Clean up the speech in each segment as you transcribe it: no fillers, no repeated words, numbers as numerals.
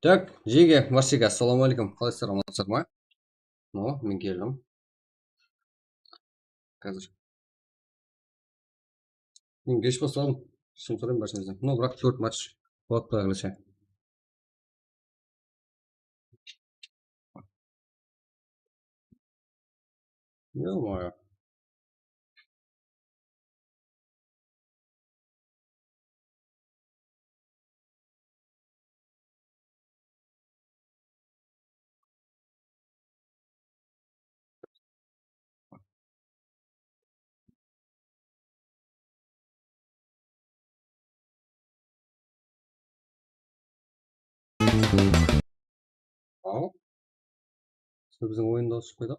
Так, Жеге, Марсига, ассалаумағалейкум. Қалайсыздар, амансыздар ма? Мен келдім. Қазір. Мен кеш бастадым. Шын сұрайын баршаңыздан. Бірақ 4 матч болады құдай қаласа. Ё-моё. Ау. Біздің ойында ұшып қойды.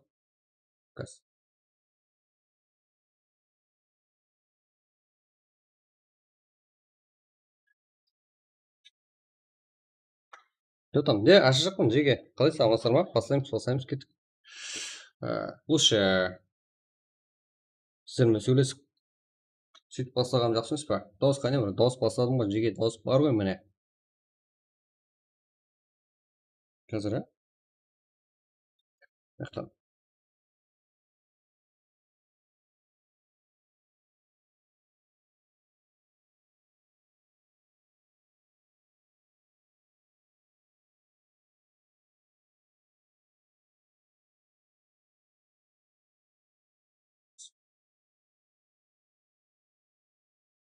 Қазір. Жотам, ашық жақпын, Жеге. Қалайсыз, амансыздар ма? Бастаймыз, кеттік. Лучше сіздермен сөйлесіп сөйтіп бастағаным жақсы емес па? Дауыс қане бір? Дауыс бастадым ба, Жеге? Дауыс бар ғой міне. Қазір, Яқтан.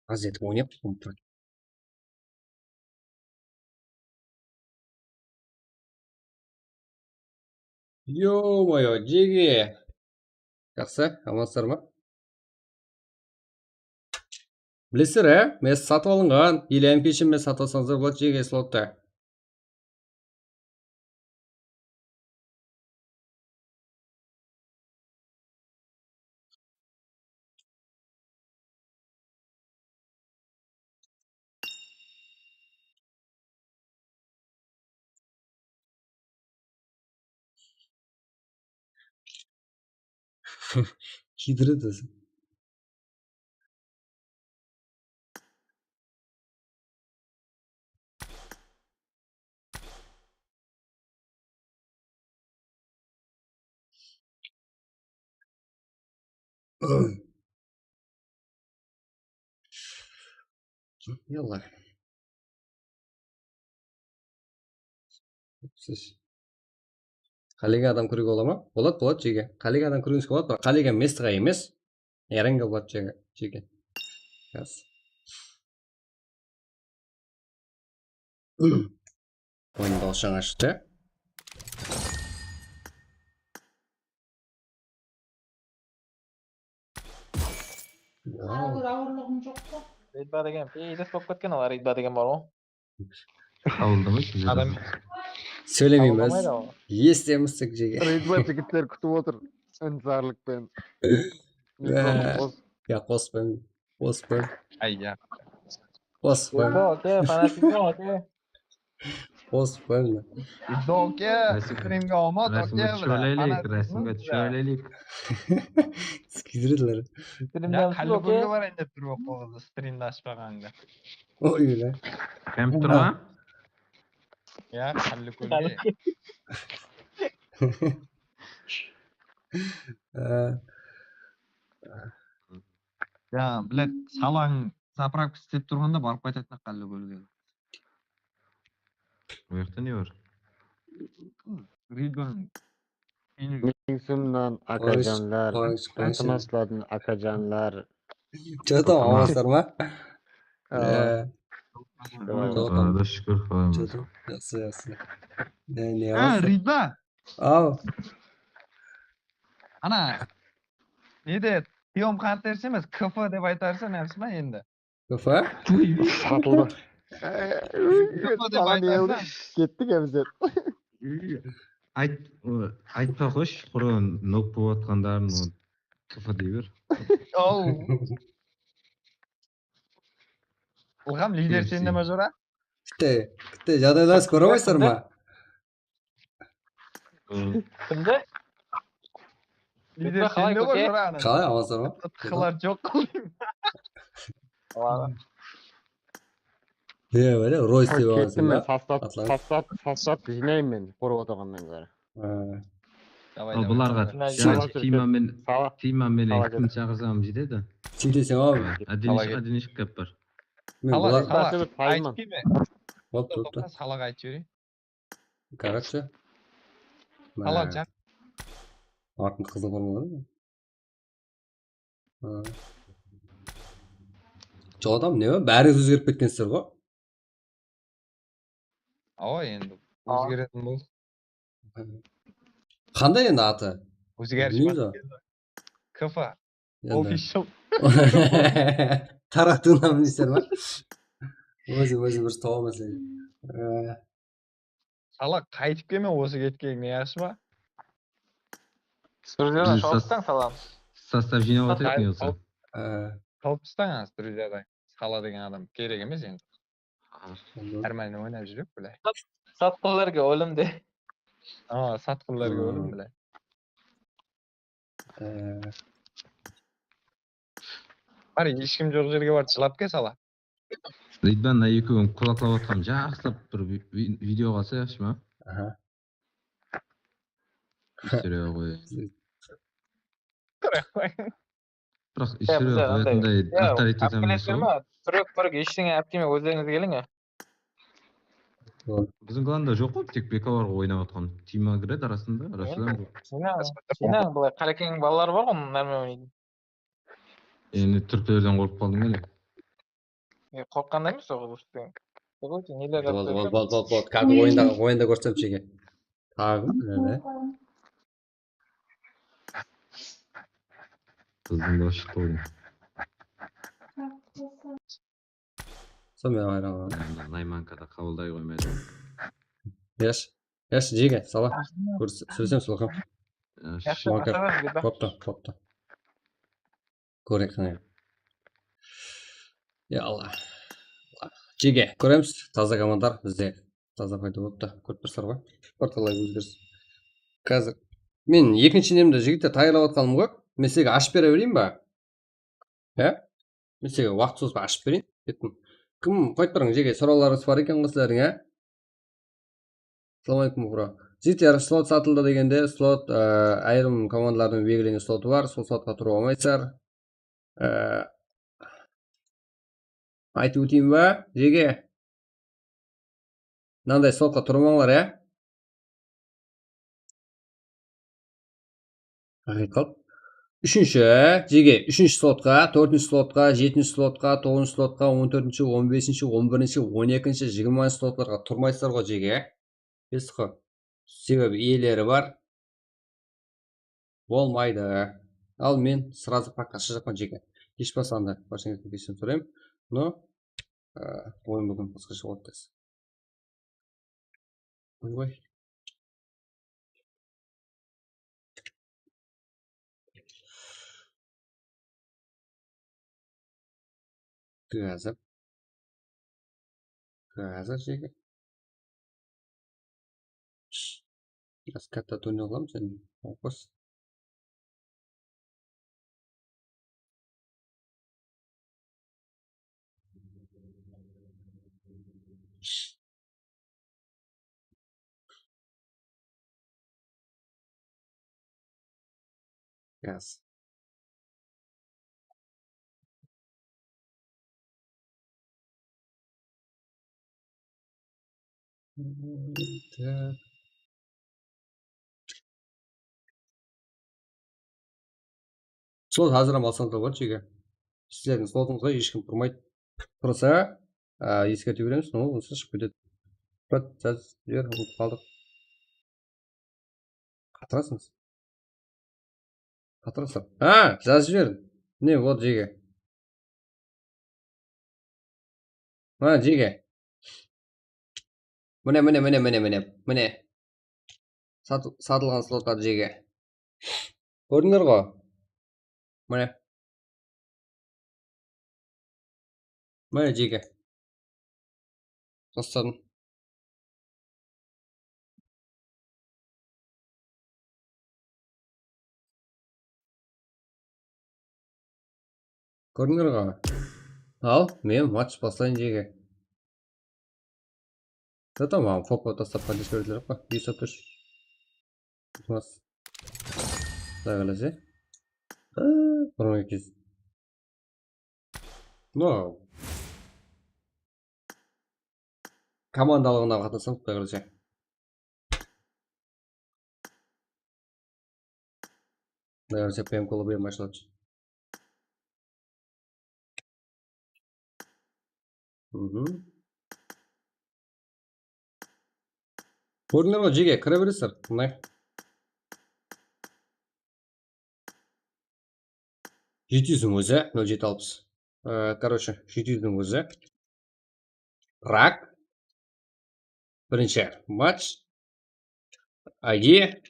Аз етіп ойнап тұрмын. Ё-моё, Жеге. Жақсы, амансыздар ма? Білесіздер, мен сатып алынған, или пешіммен сатып алсаңыздар болады, Жеге слотта. Кидіреді өзі. Yallah. Қалиға адам көруге бола ма? Болады, Жеге. Қалиға адам көруіңізге болады, бірақ Қалиға местіға емес, Яренге болады, Жеге. Yes. Ойын дауыс жаңа шықты. Ауырлығым жоқ па? Рейдба деген пейдес болып кеткен, ала Рейдба деген бар ғой. Ауылда ма сіздер? Сөйлемейміз. Естемістік, Жеге. Рейдба жігіттер күтіп отыр. Ынтызарлықпен. Қоспен. Ай, я. Қоспен. Доке, стримге olma, Рәсімге түшірелейік. Скидірділер. Ya Qalligulga borayın deb turib qo'ydi, strimni ochmaganga. Ой, да. Кәм тұрма? Ya Qalligulga. Я, блядь, салаң заправка істеп тұрғанда барып қайтатын Қалligulga. Ол жақта не бар? Ридбан. Minsundan akacanlar, Atmaslardan akacanlar. Çoğutam amazlar mı? Da şükür falan. Çoğutam. Yası. Ne Ha, Rидба. Al. Ana, ne de Tiyom Kantersi emas, KF deb aytarsa narsa endi. Kafa? Satıldı. Sana niye oldu? Kettik emzet. Айтпа қойшы, құрған нок болып атқандарын қыфа дей бер. Оу. Ilg'am lider senda majora? Kıte jadaylarsiz ko'ramaysizlar mı? Kimda? Lider senda majora ana. Qalay amazlar mı? Qilar jo'q qilding. Не böyle Royce деп Кеттім аласың мен ба? Атлант. состав жинаймын мен көріп отырғаннан гөрі. Давай, Ал давай. бұларға Сала жүрген- Тима менен Сала кім кетіп. шақырсам жетеді? Сөйтесең ау. Один иш кеп бар. Мен Сала, бұлар сала. Сала тайма. Айтып келме. болыпты Тоқта, болыпты. салаға айтып жіберейін. Короче. Сала жақ. Артын қызыл болмаған. Жоқ адам не ба? Бәріңіз өзгеріп кеткенсіздер ғой. Ой, енді өзгеретін бұл. Қандай енді аты? Өзгеріс Білмейміз бар. КФ. Енді. Official. Таратуынан білесіздер ма? Өзім бір тауа алмасам. Сала қайтып келме, осы кеткенің не яқшы ба? Друзья, шалыстан салам. Состав жинап отыр не болса. Тауып тастаңыз, друзьяда. Сала деген адам керек емес енді. Әрмәліне ойнап жүрек, білай. Satqınlarga o'lim de. Сатқынларға өлім, білай. Бар, ешкім жоқ жерге барып жылап кел, Сала. Ридван екеуін құлақлап отқан жақсылап бір видео қалса yaxshi ма? История қой. Бірақ история қоятындай авторитет емес ол. Түрік ештеңе алып келмей өздеріңіз келің. Біздің кланда жоқ қой, тек бекаларға ойнап отқан. Тима кіреді арасында, Расулан жоқ. Сенің былай қалекеңнің балалары бар ғой, нәме ойнайды. Енді түркілерден қорқып қалдың әлі. Қорыққанда емес ол үстің. Бол. Қазір ойында көрсем шеге. Тағы міне. Қыздың да шықты ойын. Сонымен айран. Найманкада қабылдай қоймайды. Яш жеге, Сала. Сөйлесем сұлықым. Қопты. Көрек қаңай. Алла. Жеге, көреміз. Таза командар бізде. Таза пайда болыпты. Көріп тұрсыздар ғой. Порталай өзгеріс. Қазір мен екінші немді жігітте тайырлап отқаным ғой. Мен сізге ашып бере берейін ба? Мен сізге уақыт созып ашып берейін. Кеттім. Кім қойып тұрың жеге сұрауларыңыз бар екен қыздардың, Ассалаумалейкум бро. Жігіттер, слот сатылды дегенде, слот айрым командалардың белгіленген слоты бар. Сол слотқа тұруға болмайсыздар. Айтып өтейін ба? Жеге. Мынандай слотқа тұрмаңдар, Ақиқат. Үшінші слотқа, 4-ші слотқа, 7-ші слотқа, 9-ші слотқа, 14-ші, 15-ші, 11-ші, 12-ші, 20-ші слотларға тұрмайсыздар ғой жеге. Есқы. Себебі иелері бар. Болмайды. Ал мен сразу прокатшы жақпан жеге. Еш басанда баршаңызды кешірім сұраймын. Но ойын бүгін басқаша болады десіз. Ой. Қазір жеге. Biraz katta oynuyor oğlum senin. Olmaz. Yes. Слот hazırlam алсаңыздар болады жеге. Сіздердің слотыңызға ешкім тұрмайды. Тұрса, ескерту береміз, онсыз шығып кетеді. Жазып жібер, қалдық. Қатырасыңыз. Жазып жібер. Не, вот жеге. Жеге. Міне. Сатылған слотқа жеге. Көрдіңдер ғой? Міне жеге. Тастадым. Көрдіңдер ғой? Ал, мен матч бастайын жеге. Да tamam, фопо тастап кайтыш керек эле го. Үй сатыш. Илтимас. Кудай кааласа. Мурун кез. Но командалыгына катнашсам кудай кааласа. Кудай кааласа ПМК бермей башталат. Көрдүңөр го жеге кире бересиздер. Мындай. 700'ün өзі 0760. Короче, 700'ün өзі. Рак. Бірінші матч. ID.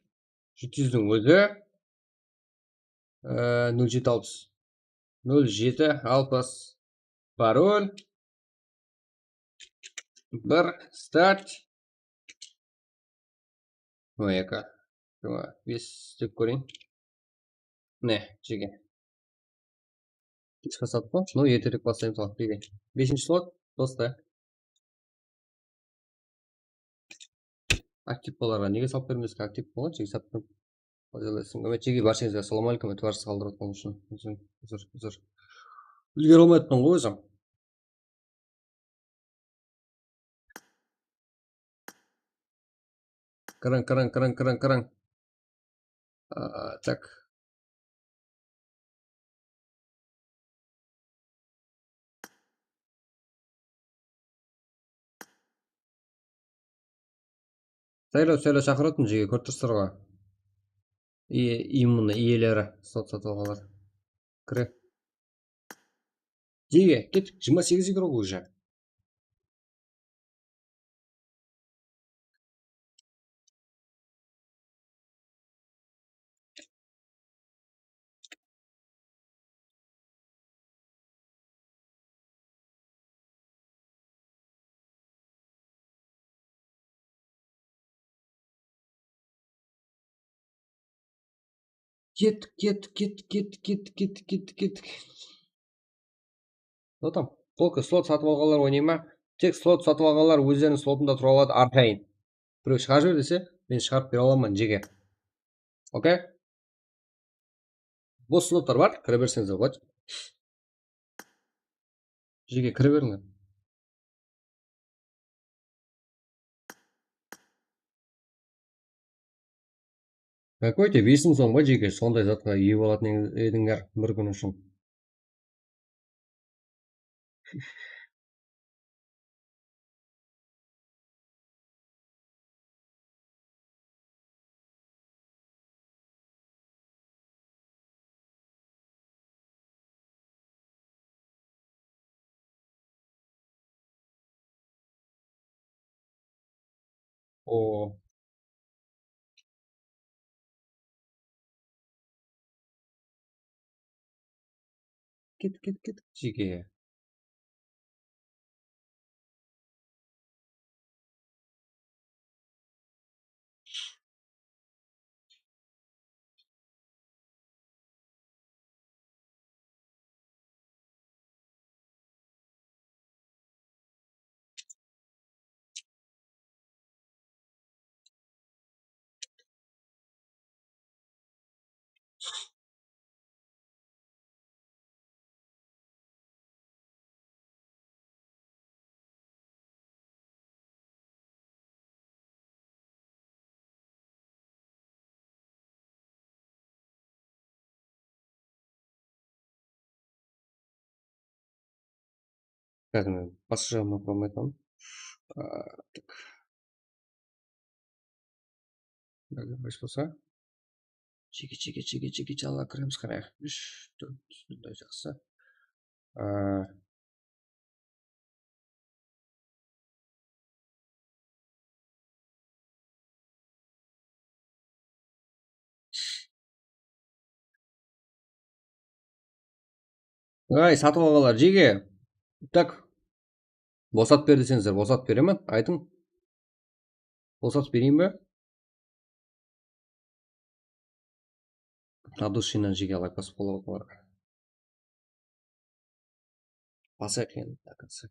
700'ün өзі. 0760. 0760. Пароль. 1. Старт. Екі. 5 деп көрейін. Не, жеге. Кеш басады ма? Ну, ертерек басайын мысалы. Жеге. 5-ші слот. Доста. Актив боларға неге салып бермеске? Актив болған. Жеге саптым. Жеге баршаңызға ассалауму алейкум. Этибарсыз қалдырып отқан үшін. Үзір. Үлгере алмайатпын ғой өзім. Кірің. Так. Сайлау шақыратын жеге көріп тұрсыздар ғой. Иммуны иелері сот сатып алғандар. Кіре. Жеге, кет 28 игрок уже. Кет. Ну там, только слот сатып алғандар ойнай ма? Тек слот сатып алғандар өздерінің слотында тұра алады арқайын. Біреу шығарып жібер десе, мен шығарып бере аламын жеге. Окей? Бос слоттар бар, кіре берсеңіздер болады. Жеге кіре беріңдер. Какой-то 500 сом ба жеге, сондай затқа ие болатын едіңдер бір күн үшін. О. Кет. Жеге. Қазір мен басқа жағыма қоймай айтамын. Дұрыс болса. Жеге жала кіреміз қарайық. 3, 4, жақсы. Ай, сатып алғандар жеге. Так. Босат бер десеңіздер, босат беремін. Айтың. Босат берейін бе? Надушиннан жеге алай басып болады олар. Басайық енді до конца.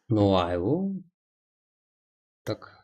No айбу. Так.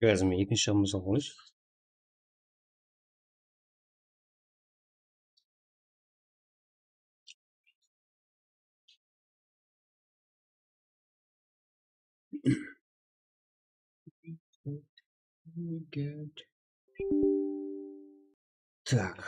Қазір мен екінші жағымызға қойшы. Так.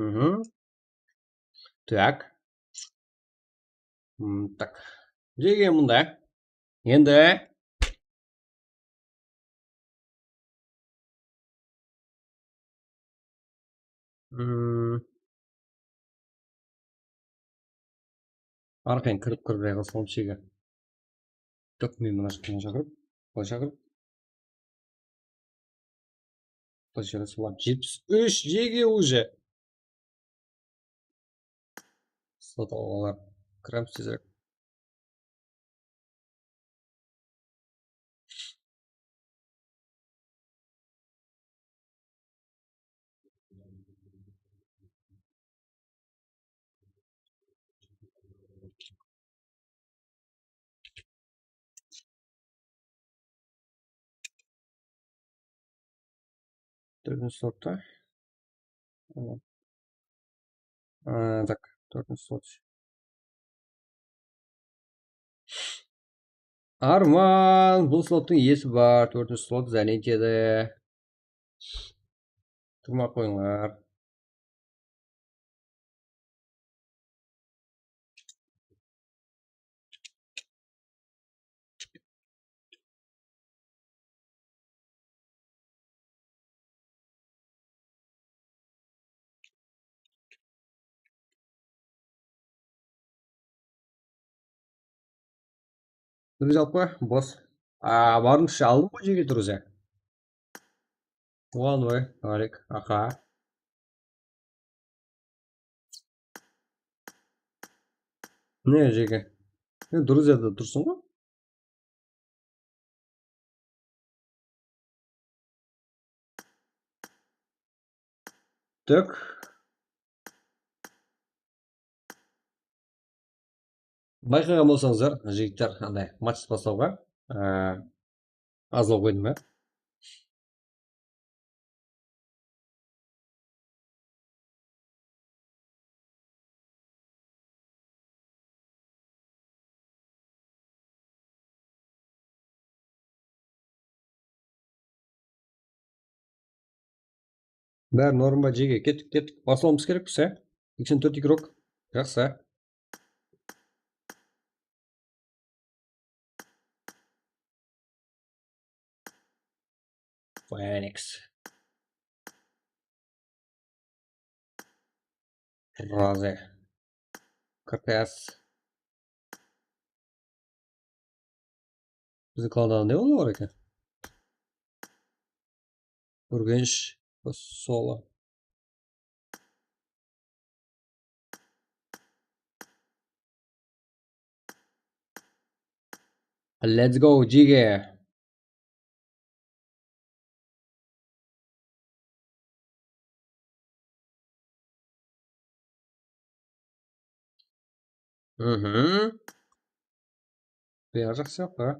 Угу. Так. Так. Деген мұнда. Енді. Арқайын кіріп бірай қылсам шегі. Жоқ, мен мына жақпен шақырып. Бұл шақырып. Бұл жерде солар 73 жеге уже. Сот алғалар. Кірамыз тезірек. Төртінші сотта. Так, төртінші сот. Арман, бұл слоттың иесі бар. Төртінші слот занят еді. Тұрма қойыңдар. Друзья, алып қой, бос. Барыңызшы, алдым ғой жеге, друзья. Оған ой, Алик, аха. Не жеге? Друзья да тұрсын ғой? Так. Байқаған болсаңыздар, жігіттер, андай матч бастауға азлау қойдым ба? Бәрі норм ба жеге? Кеттік. Бастауымыз керекпіз, 84 игрок. Жақсы. Феникс. Розе. КТС. Біздің қаладағы не болды бар екен? Үргеніш. Соло. Let's go, Джиге. Угу. Бәрі жақсы па.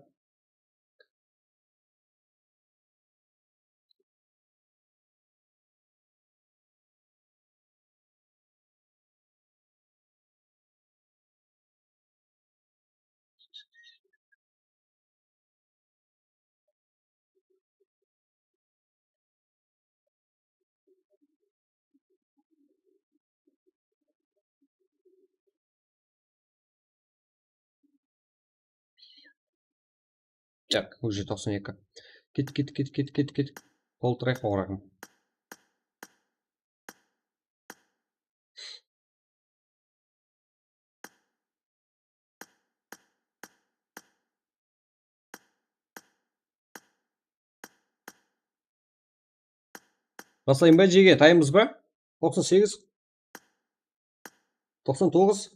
Так, уже 92. Кет. Толтырайық оғырағым. Басайын ба, Джиге? Тайымыз ба? 98. 99.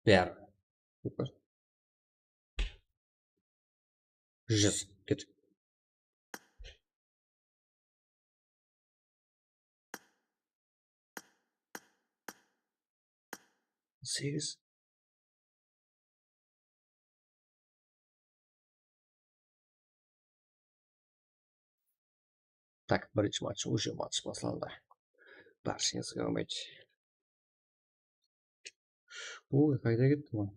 Бәрі. Супер. 100. Кет. Сегіз. Так, бірінші матч, уже матч басылды. Баршаңызға өмет. Ой, қайда кетті бұл?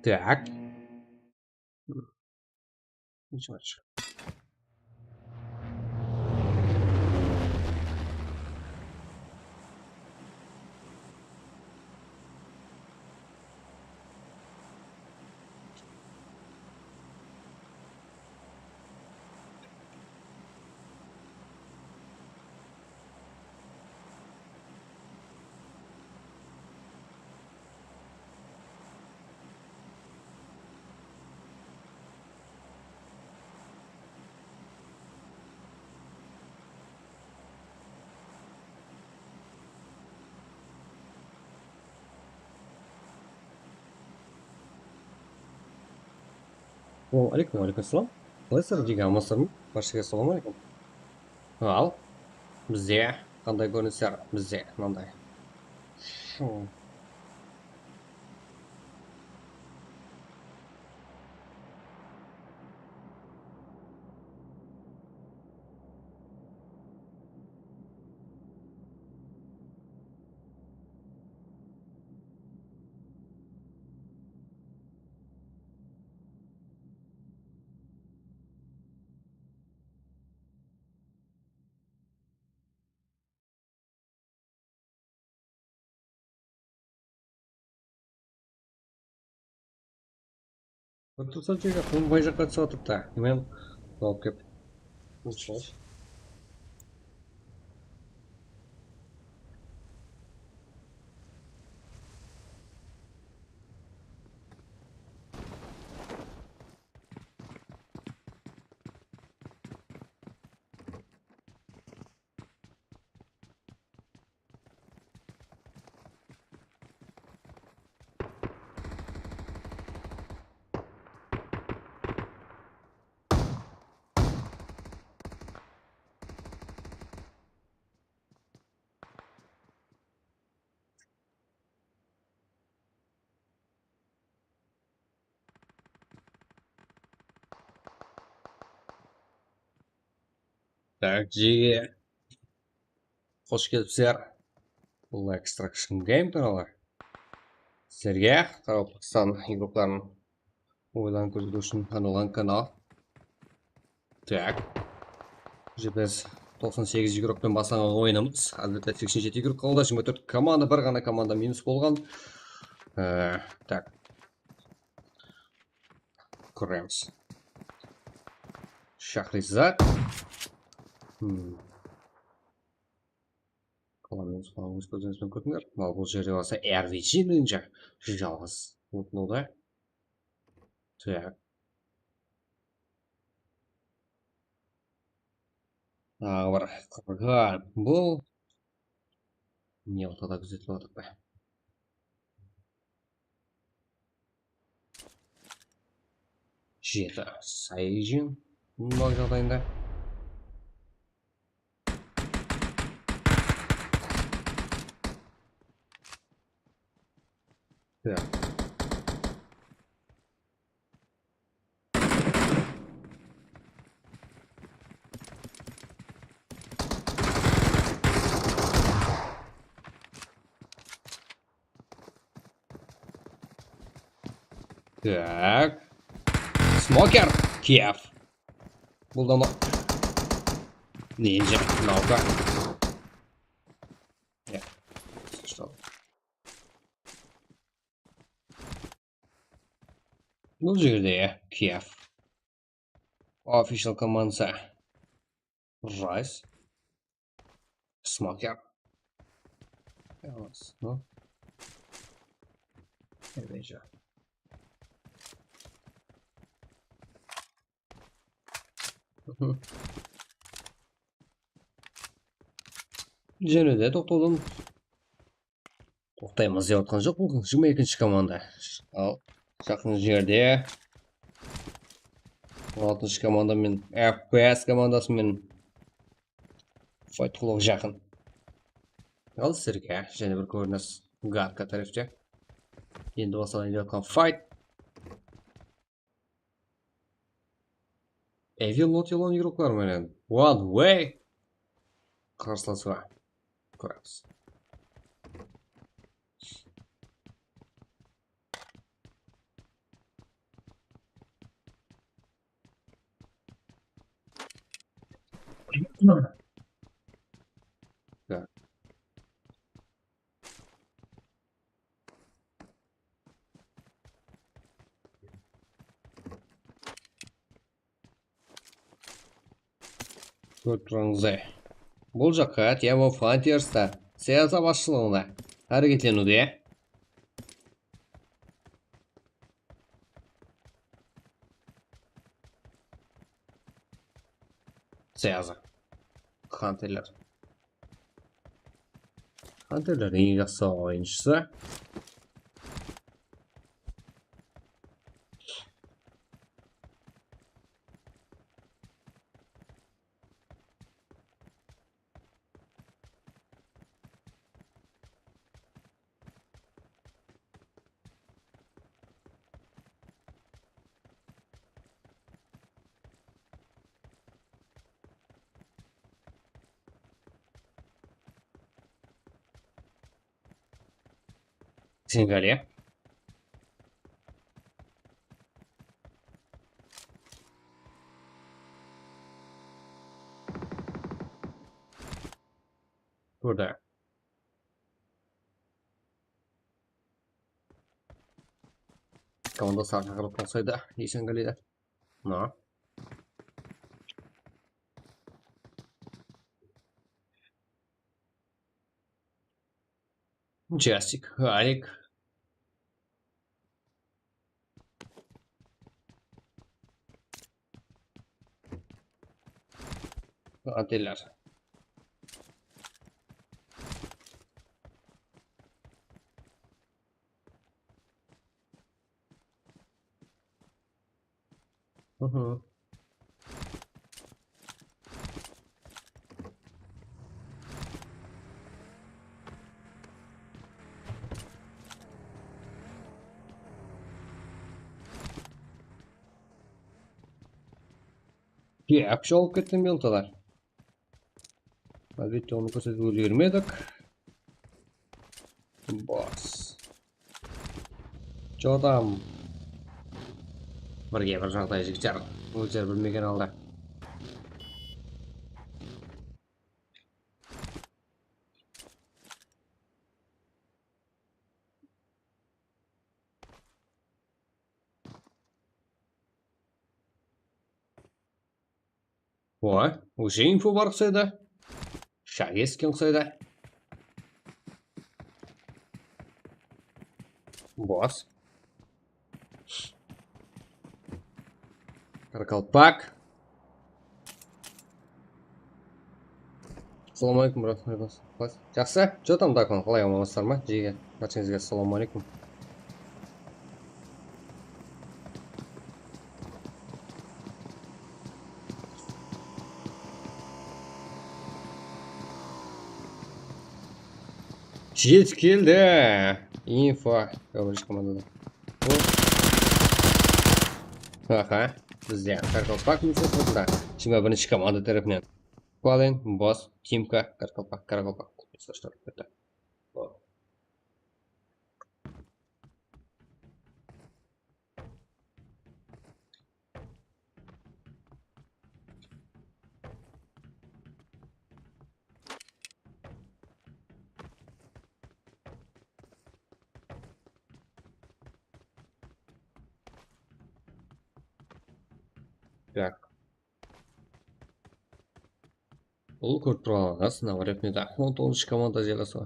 Так. Ничего. Алейкум ассалам. Қалайсыздар, Джиге, амансыздар ма? Баршаға ассалаумағалейкум. Ал, бізде қандай көріністер? Бізде мынандай. Тұрса Джиге, құлын бай жаққа түсіп отырды. Мен алып кеп. Ничего. Так, Джиги. Hoş келіпсіздер. Бұл Extraction Game туралы. Сіздерге Қазақстан игрокларын ойланып көрсету үшін арналған канал. Так. Біз 98 игрокпен бастаған ойынымыз. Әлбетте 87 игрок қалды. 24 команда, бір ғана команда минус болған. Так. Көреміз. Шахризад. Қаламыз falan өз көзіңізбен көрдіңдер. Бұл жерде болса RPG бойынша жалғыз ұтылуда. Так. Тағы бір құрған. Бұл не ортада күзетіліп отырып па? Жеті Сайжин бұл жағдайында. Так. Так. Смокер. Киев. Бұл да Нинджа. Наука. Что? Бұл жерде Киев. Official командасы. Райс. Смокер. Ну. Нинджа. Және де тоқтаудың тоқтаймыз деп отқан жоқ. Бұл 22-ші команда. Ал жақын жерде 16-ші командамен FPS командасымен файт қылуға жақын. Ал сіздерге және бір көрініс гадка тарифте. Енді басталайын деп отқан файт. Evil Notilon игрокларменен One Way қарсыласуға көреміз. Так. Көріп тұрыңыздай. Бұл жаққа Тиамо Фронтирста саяса басшылығында әрекеттенуде. Саяса. Хантерлер. Хантерлердің ең жақсы ойыншысы. Сенгале. Burada. Команда сарқа қылып болсайды, Есенгаледе. Но. Джастик, Алик. Ателлер. Кеп шауып кеттім белталар. Albatta onu ko'rsatib ulgurmadik. Bos. Jodam. Birga bir жағдай жігіттер. Өздері білмеген алда. Ой, уже инфо бар ұқсайды. Шаг ескен ұқсайды. Бос. Қарақалпақ. Ассалаумағалейкум, брат. Жақсы. Жо там дакон, қалай амансыздар ма? Жеге. Баршаңызға ассалаумағалейкум. Жетіп келді. Инфо. Говоришь командада. Аха. Бізде Қарақалпақ мецесында. 21-ші команда тарапынан. Пален, Бос, Тимка, Қарақалпақ. Так. Бұл көріп тұрған астына бар епмеді. 19-ші команда желесі.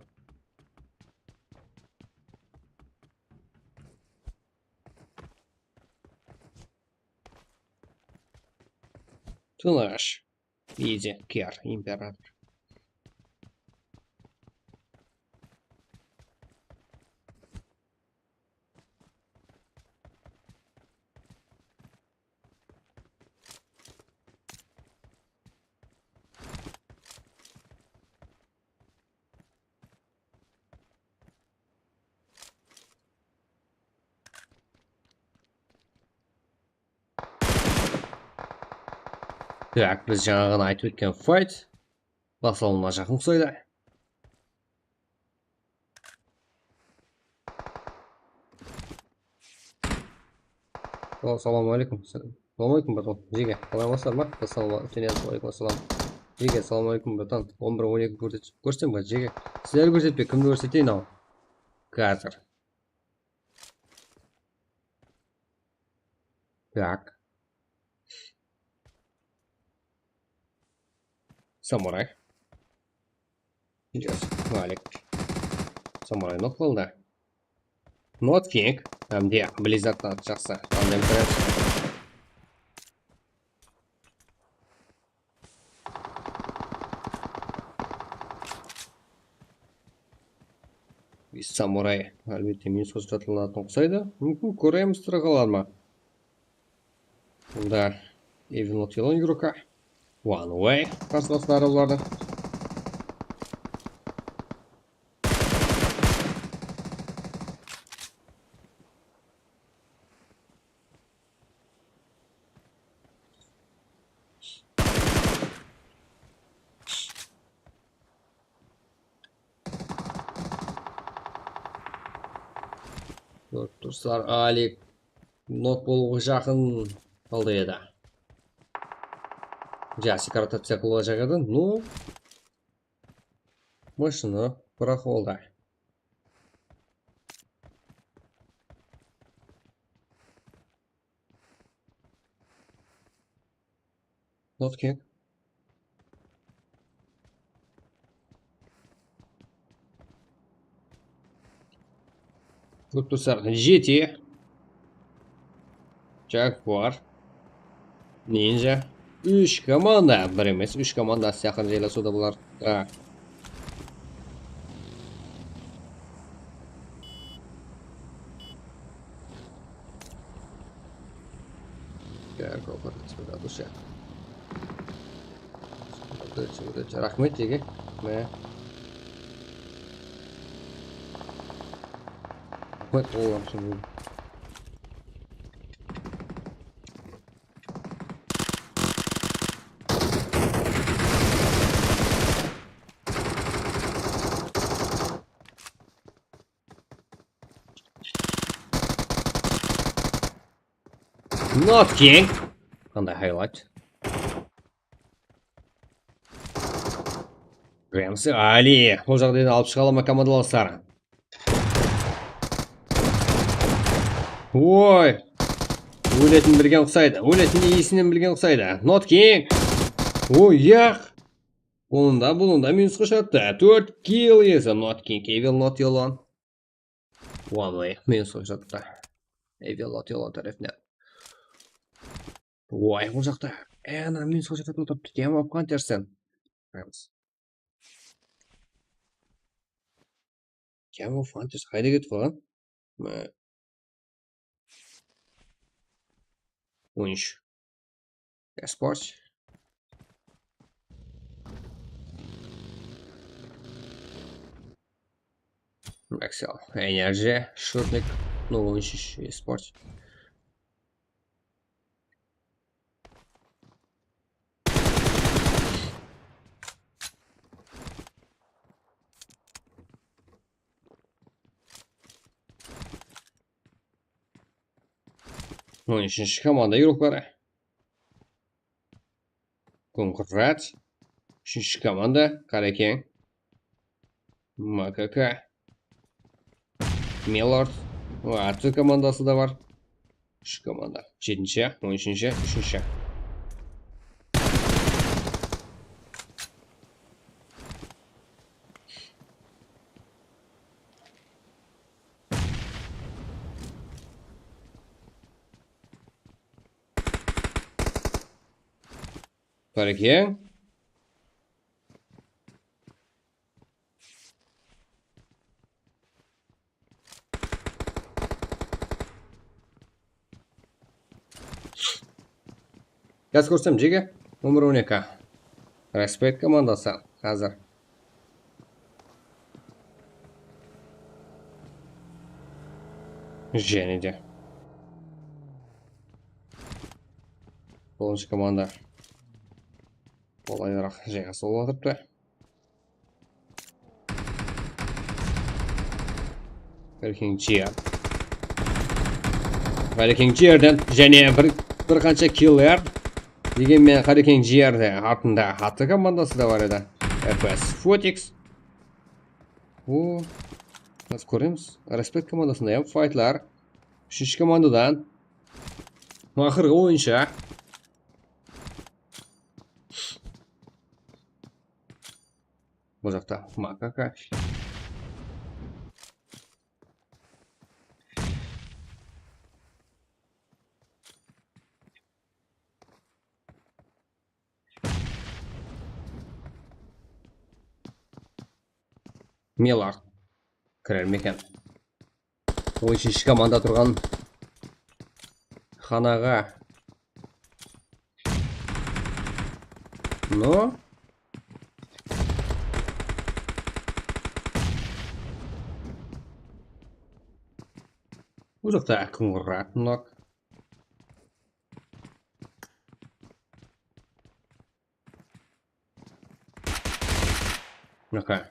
Тыныш. Изи, кер, император. Так, біз жаңағыны айтып өткен файт басылымына жақын ұқсайды. Ассалаумағалейкум. Ассалаумағалейкум, братан. Жеге, қалай амансыздар ма? Ассалаумағалейкум, ассалам. Жеге, ассалаумағалейкум, братан. 11-12 көрсетсем ба? Жеге, сіздер көрсетпей, кімді көрсетейін ау? Қазір. Так. Самурай. Валик. Самурай нот қылды. Нот кеңк. Әмде Близзардтан жақсы. Тандем көреді. Самурай. Әлбетте минус көрсетілетін ұқсайды. Мүмкін көреміз тірі қалар ма? Бұнда Evil Not игрока. One way. Қарсыластары оларды. Достар, Алик нот болуға жақын қалды еді. Жақсы ротация қылуға жағады, ну машина бірақ олды. Нот кек. Достар, GT Jaguar Ninja 3 команда, бір емес, 3 команда жақын желесуді бұлар. Рахмет теге. Рахмет болған үшін. Not King. Qanday highlight? Ramsey Ali. Бұл жағдайда алып шыға ала ма командаластар? Ой! Өлетін білген ұқсайды. Өлетін иесінен білген ұқсайды. Not King. Ой, яқ! Бұлында минусқа шатты. 4 kill есі. Not King. Evil Not Yolon. One way. Минусқа шатты. Evil Not Yolon тарифіне. Ой, бұл жақта. Ана минусқа шатты отырыпты. Тема опқан терсен. Тема опқан терсен. Қайда кетіп қалған? Oyuncu. Esports. Excel. Enerji. Шутник. Ну, oyuncu. Esports. Oyuncu komanda yurukları. Konkurat. Üçüncü komanda Kareken. Makaka. Millard. Artı komandası da var. Şu komanda. 7. 13. 3. Kareken. Қазір көрсем жеге 11-12. Respect командасы қазір. Және де. 9 команда. Олайырақ жайғасы болып отырыпты. Қарекең жерден және бір қанша киллер. Дегенмен Қарекең жерде артында аты командасы да бар еді. FS Fotix. О, біз көреміз. Respect командасында файтлар. 3 командадан ақырғы ойыншы. Бұл жақта Макака. Миллард. Кірер мекен. 13 команда тұрған ханаға. Но бұл жақта Конрад нок. Окей.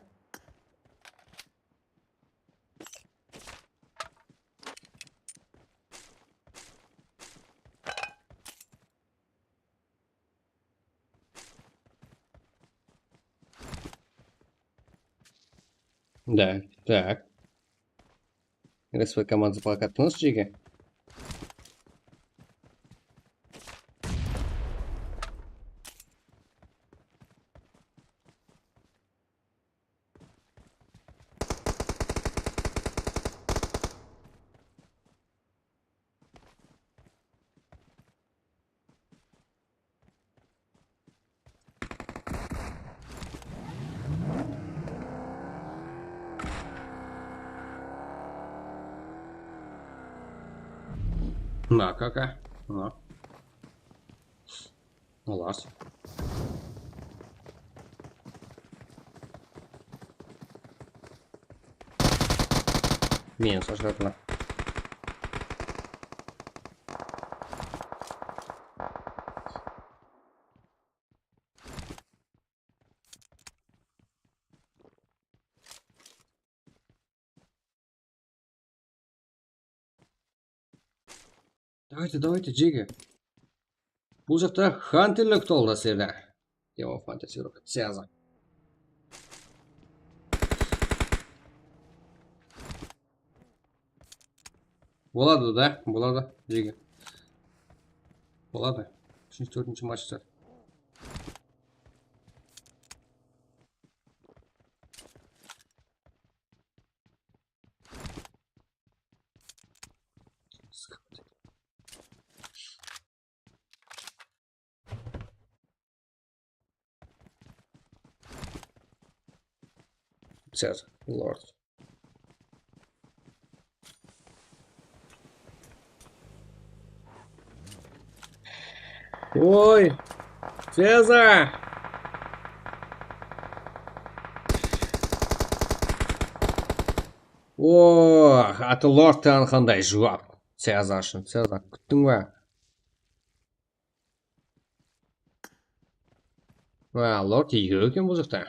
Да, так. Respect команда плакатты жеге. Макака. Ларс. Минус ажратно. Давайте, Джиги. Бұл жақта хантерлік толды сені. Его фантазирует. Связан. Болады, да? Болады, Джиги. Болады. 3-4 матчта. Связан. Лорд. Ой! Связан! О, аты лордтан қандай жуап. Связан үшін. Связан. Күттің ба? Лорд егеу екен бұл жақта.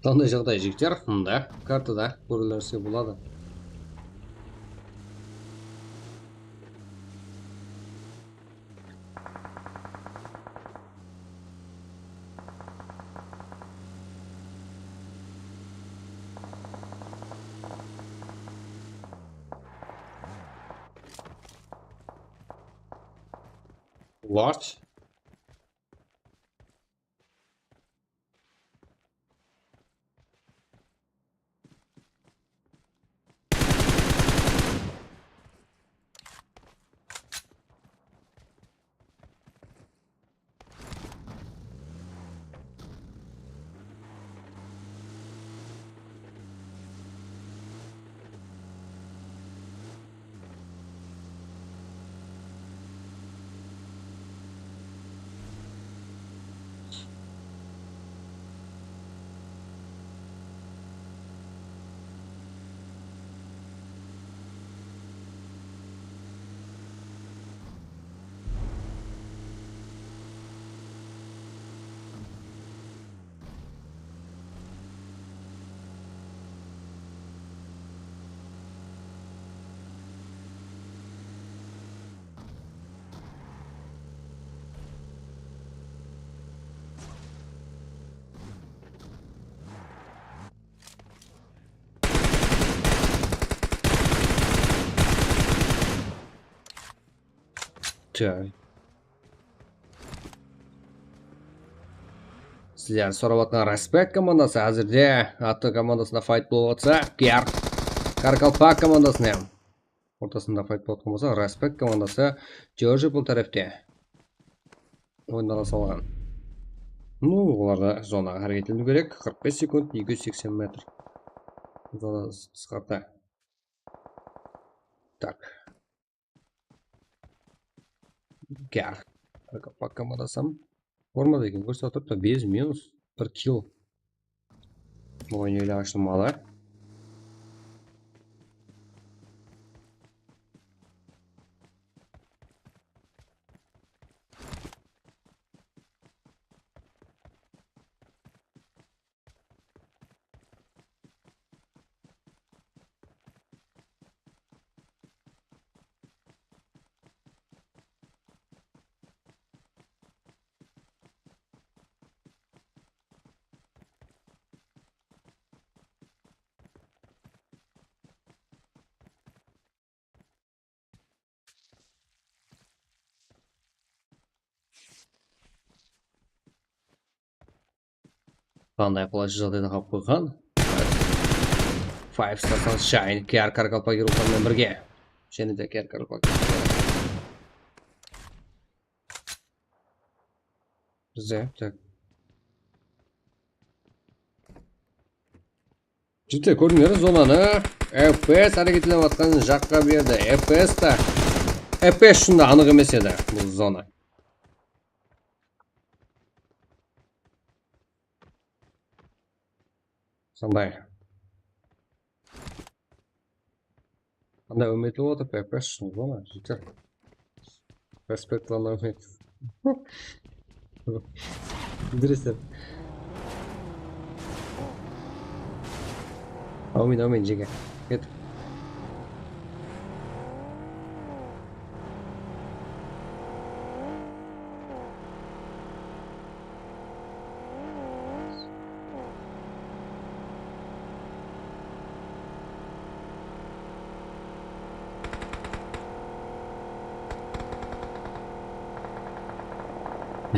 Қандай жағдай жігіттер? Мында картада көрілерсе болады. Лорд. Так. Сіздер сұрап отқан Respect командасы әзірде атты командасында файт болып отса, Каркалпак командасының ортасында файт болып отқан болса, Respect командасы Джорджи бұл тәрәфте ойындала салған. Ну, оларда зонаға әрекетлену керек. 45 секунд, 280 метр. Зона қысқарта. Так. Каркалпак командасам. Форма деген көрсетіп тұрды, без минус 1 килл. Ойын ойлағыштың малы. Қандай қолайсыз жағдайда қалып қойған. 5 Star Sunshine Каркалпак руханмен бірге. Және де Каркалпак. Бізде, так. Жігіттер, көрдіңдер зонаны FPS әрекетленіп жатқан жаққа берді. FPS шында анық емес еді бұл зона. Сондай. Анда үмітіп отыр, пәпәш, ғана, жетер. Респектлана үміт. Дұрыстар. Аумин, жеге. Кет.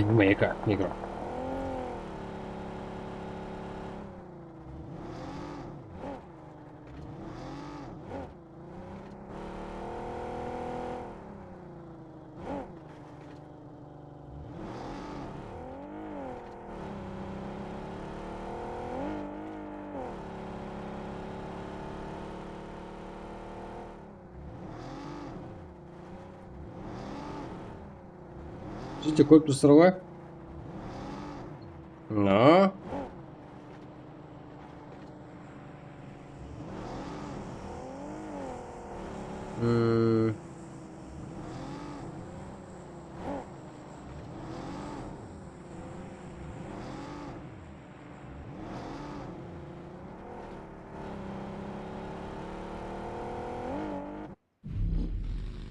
Мейка, игра. Жите, көп тұстыр ғой? No.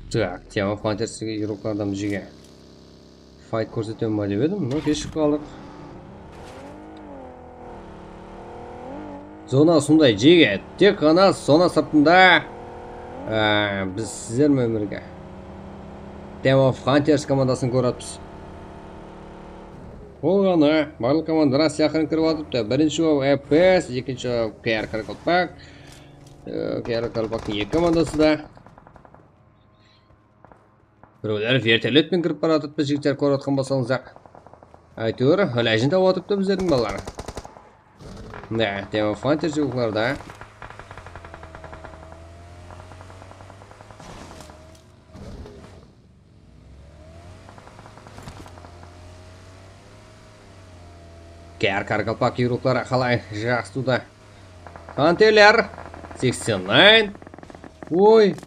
Так, тема фантастика ироқладым жеге. Файт көрсетем ба деп едім, но кешіп қалдық. Зона сондай жеге, тек қана зона сыртында біз сіздермен бірге Team of Hunters командасын көратыз. Ол ғана барлық командаға сияқын кіріп атыпты. Бірінші FPS, екінші KR Каракалпак. KR Каракалпактың екі командасы да. Біреулер вертолетпен кіріп бара атыпты, жігіттер көріп атқан болсаңыздар. Әйтеуір, ләжін тауып атыпты біздердің балалар. Да, Team of Hunters жігітлерді. KR Каракалпак еуроклары қалай жақсы туды. Хантелер 89. Ой,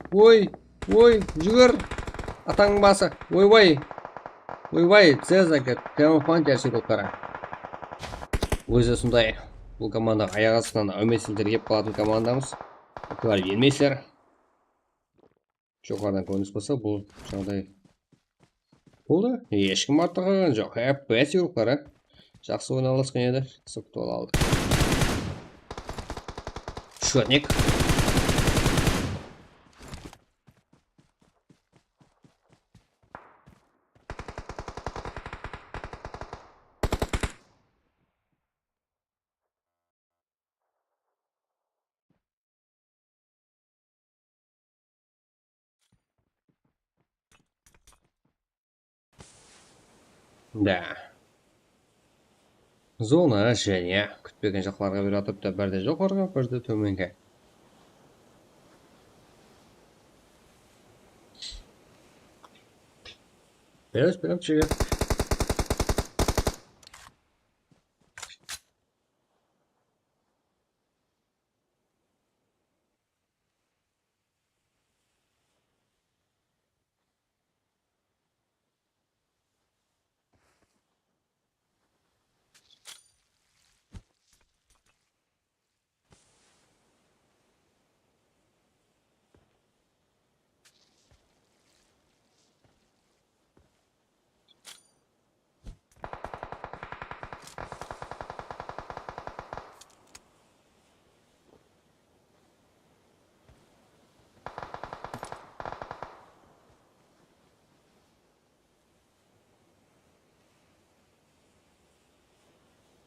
жүгір. Атаң басы. Ой, Цезак, Team of Hunters еуроклары. Өзі сондай. Бұл команда аяқ астынан әумесілдер кеп қалатын командамыз. Өкілер бермейсілер. Жоғардан көрініс болса, бұл жағдай болды. Ешкім артығы жоқ. FPS еуроклары. Жақсы ойналасқан еді, сұқты ол алды. Шөтнек. Да. Зона және күтпеген жақларға бір атыпты, бірде жоғарға, бірде төменге. Берем чеге.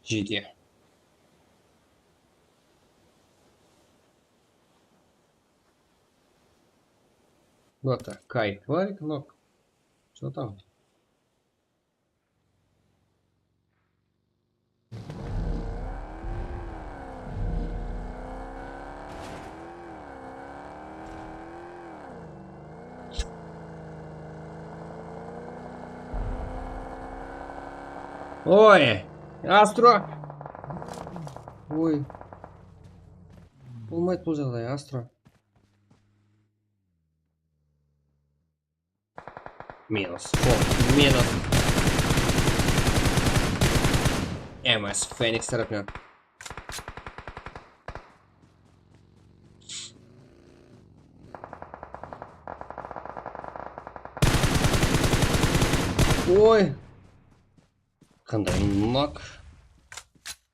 Жеде. Вот так, кайт, варик, ног. Что там? Ой! Астро! Ой. Болмайды бұл жағдай, Астро. Минус. Минус. МС Феникс тарапынан. Ой. Қандай нок.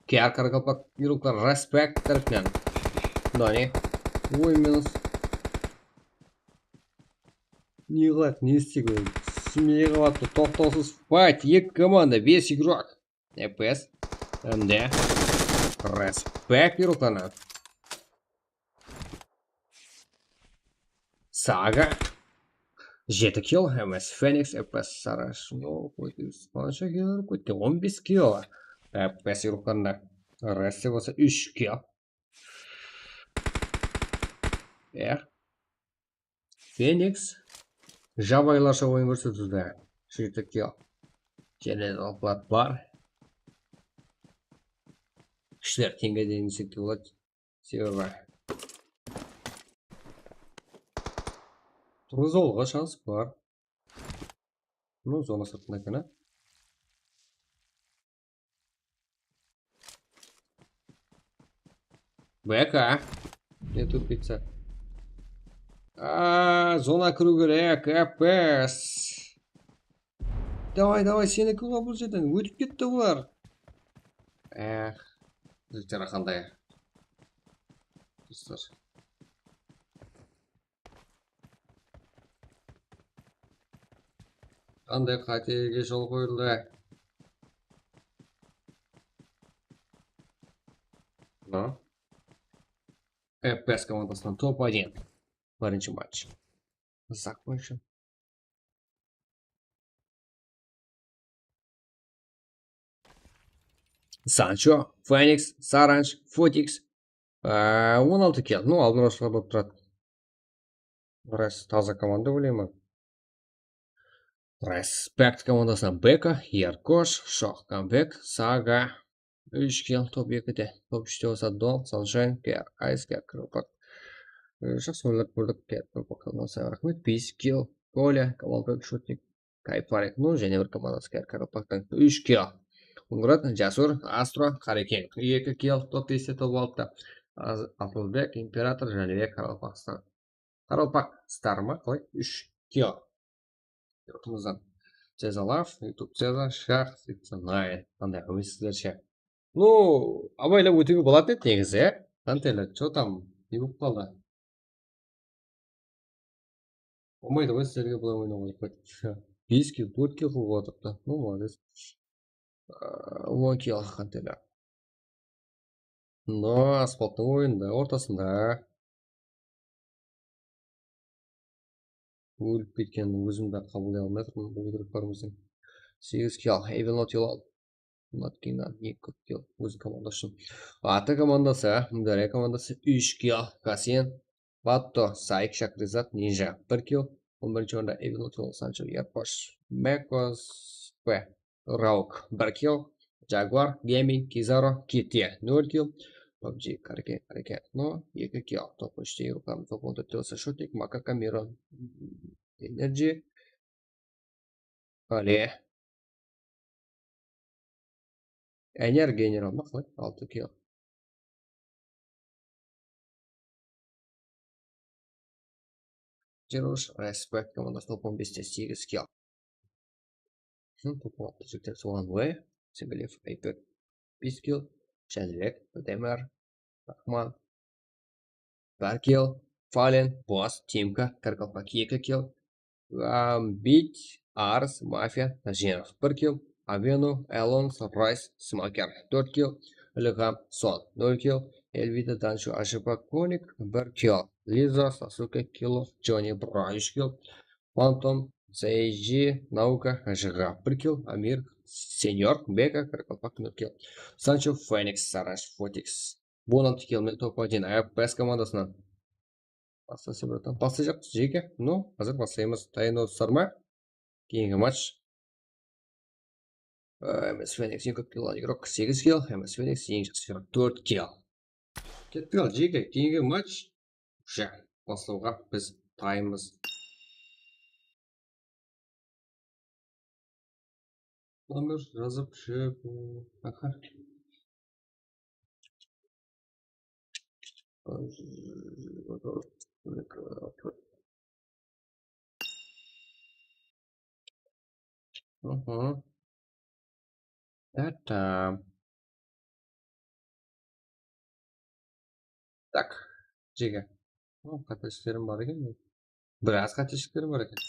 Кер қарақалпақ юруклар респект тарапынан. Дани. Ой, минус. Не қылады, не істейді? Смей қалады, тоқтаусыз файт. Екі команда, 5 игрок. ФПС. МД. Респект юрукларына. Сага. 7 килл. МС Феникс. ФПС Сараш. Ну, қанша килл? 15 килл. ФПС юрукларында. Ресте болса 3 килл. Феникс. Жабайларша ойын көрсетуде. 7 килл. Және алпылат бар. Кішілер теңге дейін есепте болады. Себебі Тұрғызолға шанс бар. Ну, зона сыртында екен, БК. Не тупица. Зона кіру керек. ФПС. Давай, сені кіруға бұл жерден. Өтіп кетті бұлар. Жіктері қандай. Достар. Қандай қатеге жол қойылды. ФПС командасынан топ-1. Бірінші матч. Закончен. Санчо, Феникс, Саранж, Фотикс. 16 килл. Ну, алдын ала болып тұрады. Біраз таза команда ойлаймын. Респект командасынан Бека, Яркош, Шох Камбек, Сага. 3 килл, топ-2-де. Топ-3-де болса Дон, Саншайн, Кер, Айс, Кер, Крылпак. Жақсы ойлап көрдік, Кер, Крылпак командасы рахмет. 5 килл, Коля, Камалбек, Шутник, Кайпарик. Ну, және бір командасы Кер, Крылпактан 3 килл. Унград, Жасур, Астро, Қарекен. 2 килл, топ-5-де топ алды. Апылбек, Император, Жәнібек, Қаралпақстан. Қаралпақ Старма, қой, 3 килл. Ютубымыздан Цезалав, Ютуб Цеза, Шах, Сипсанай. Қандай өйсіздер ше. Ну, абайлап өтуге болады еді негізі, Қантайлы, чо там, не болып қалды? Болмайды ғой сіздерге бұлай ойнауға қойды. 5 килл, 4 килл қылып отырыпты. Ну, молодец. 10 килл Қантайлы. Но асфальттың ойында, ортасында. Өліп кеткен өзімді қабылдай алмай тұрмын бұл игрокlarымыздың. 8 килл, Эвенотил Наткина, не көп килл өз командасы. Аты командасы, Дарья командасы 3 килл, Касен, Батто, Сайк, Шакризат, Нинжа 1 килл. 11-ші орында Эвенотил Санчо, Ярпаш, Мекос, П, Раук 1 килл, Джагуар, Гейминг, Кизаро, Ките 0 килл. PUBG, Карекен, но 2 килл. Топ-3-те игрокlarım топ 14-те болса Шотик, Мака, Камерон, Энерджи, Але. Энер генерал мақлай, 6 килл. Джерош, Респект командасы топ 15-те 8 килл. Топ 6 жігіттер соған Уэй, Сенгалев, Айпек 5 килл. Жәнібек, Демер, Рахман 1 килл. Фален, Босс, Тимка, Каркалпак 2 килл. Бит, Арс, Мафия, Наженов 1 килл. Авену, Элонс, Райс, Смакер 4 килл. Легам, Сон 0 килл. Эльвида, Даншу, Ашипа, Коник 1 килл. Лиза, Сасука, Килов, Джонни, Бран 3 килл. Фантом, Сейджи, Наука, Жига 1 килл. Амир, Сеньор, Бека, Каркалпак 0 килл. Санчо, Феникс, Сараш, Фотикс. 16 килл, топ-1. ФПС командасынан. Бастасы братан. Басты жақ жеке. Ну, қазір бастаймыз. Дайын достар ма? Кейінгі матч. МС Феникс ең көп килл игрок 8 килл. МС Феникс ең жақсы 4 килл. Кетті жеке. Кейінгі матч. Бастауға біз дайынбыз. Номер жазып жүріп. Аха. Угу. Это. Так, Жеге. Қателіктерім бар екен. Біраз қателіктерім бар екен.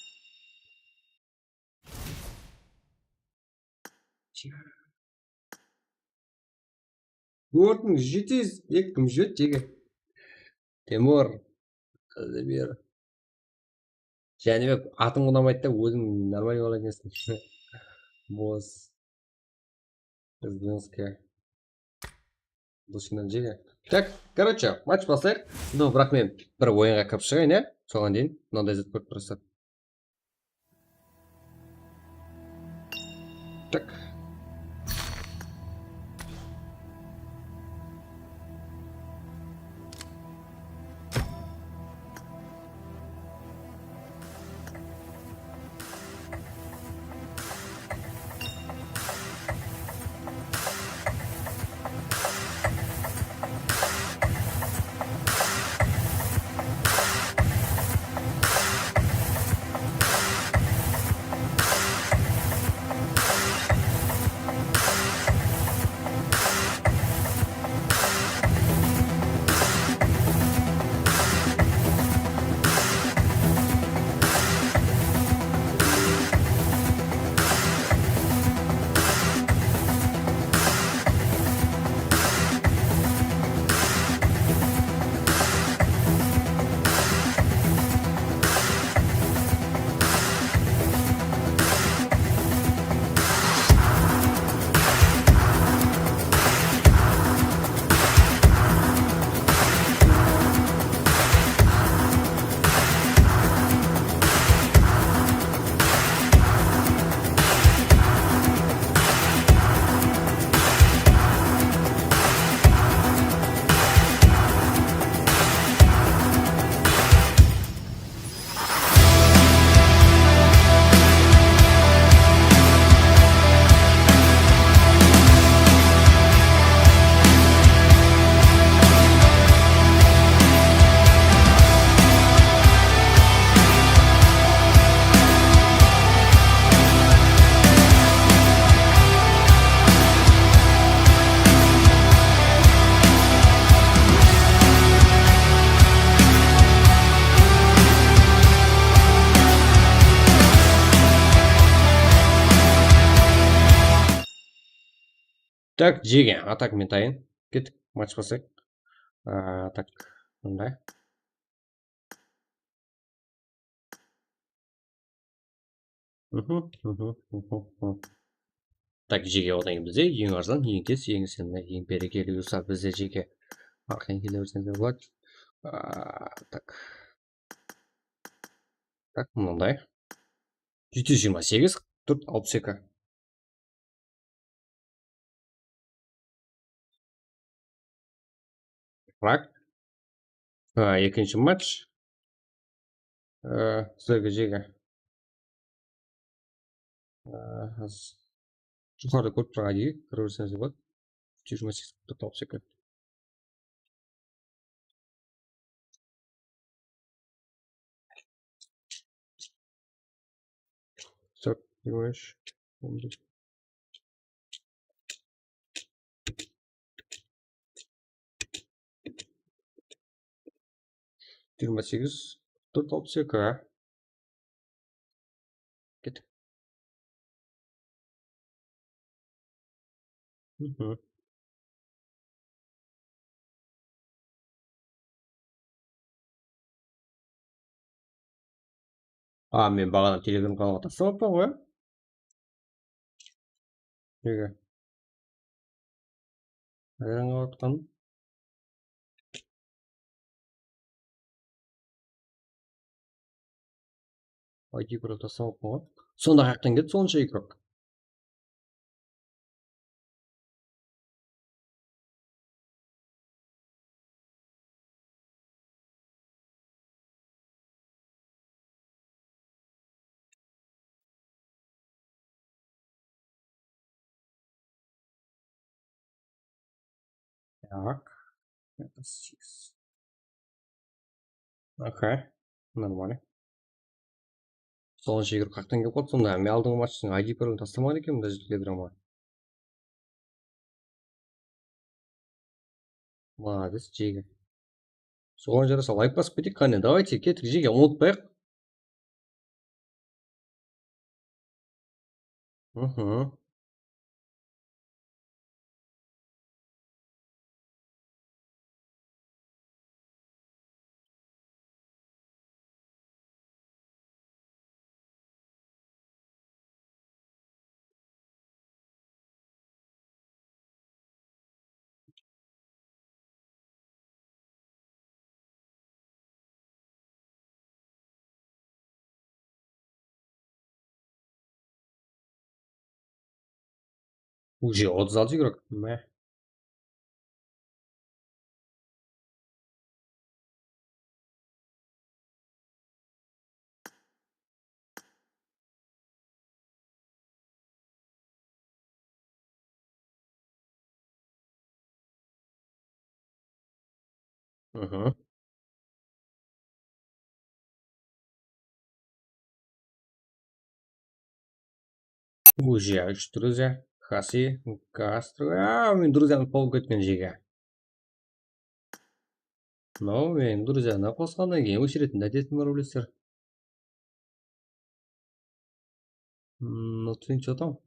Өртің жетіз, екім жет Жеге. Темур. Бер. Жәнібек атың ұнамайды да өзің нормально бала екенсің. Бос. Казбенская. Душинан Жеге. Так, короче, матч бастайық. Ну, бірақ мен бір ойынға кіріп шығайын, иә? Соған дейін мынандай зат көріп тұрсыздар. Так. Так, Жеге, атак мен тайын. Кеттік, матч бастайық. Так, мындай. Так, Жеге одан кейін бізде ең арзан, ең тез, ең сенімді, ең берекелі ұсақ бізде Жеге. Арқайын келе берсеңіздер болады. Так. Так, мындай. 728, 462. Так. Екінші матч. Сіздерге Жеге. Жоғарыда көріп тұрған дейі, кіріп берсеңіздер болады. 728, 462. Так, понимаешь? 28, 462. Кеттік. Мен бағана телеграм каналға тастап алыппын ғой. Неге? Қайдан қалып жатқаным? ID бір тастап алыппын ғой. Сонда қаяқтан кетті сонша игрок? Так. Это 6. Окей. Нормально. Сонунчу эгер каяктан келип калып, сонда мен алдыңкы матчтын ID паролун тастамаган экенмин даже Telegramга. Молодец, Жеге. Соған жараса лайк басып кетейік. Қане, давайте кеттік Жеге, ұмытпайық. Уже 36 игрок. Мә. Уже 3 друзья. Хаси, Кастро. Мен друзьяны тауып кеткен Жеге. Мен друзьяны қосқаннан кейін өшіретін әдетім бар білесіздер. Отвин, что там?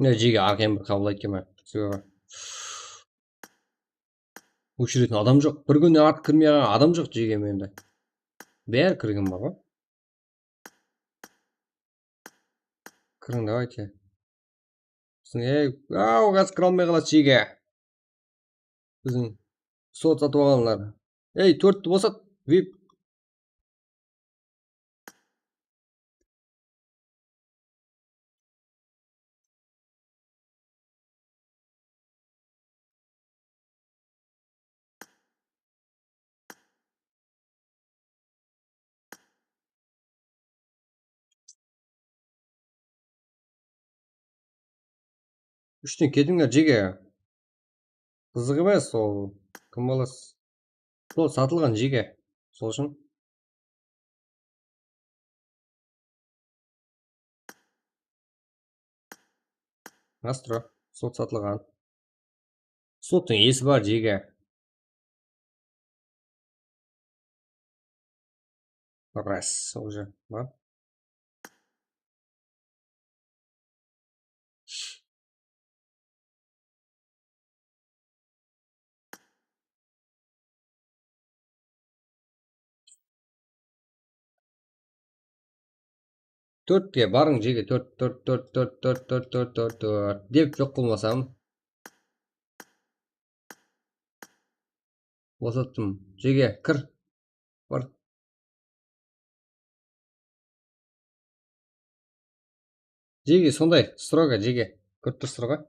Жеге арқайын бір қабыл айткен ма? Өшіретін адам жоқ. Бір күні ат кірмей қалған адам жоқ Жеге менде. Бәрі кірген бар ғой. Кірің, давайте. Қазір кіре алмай қалады Жеге. Біздің сот сатып алғанлар. 4-ті босат. VIP. Үштен кетіңдер Жеге. Қызық емес ол. Кім баласы? Сол сатылған Жеге. Сол үшін. Астро. Сот сатылған. Соттың есі бар Жеге. Раз уже. Бар. Төртке барың Жеге. Төрт. Деп жоқ қылмасам. Босаттым. Жеге, кір. Бар. Жеге, сондай. Строго, Жеге. Көріп тұрсыздар ғой.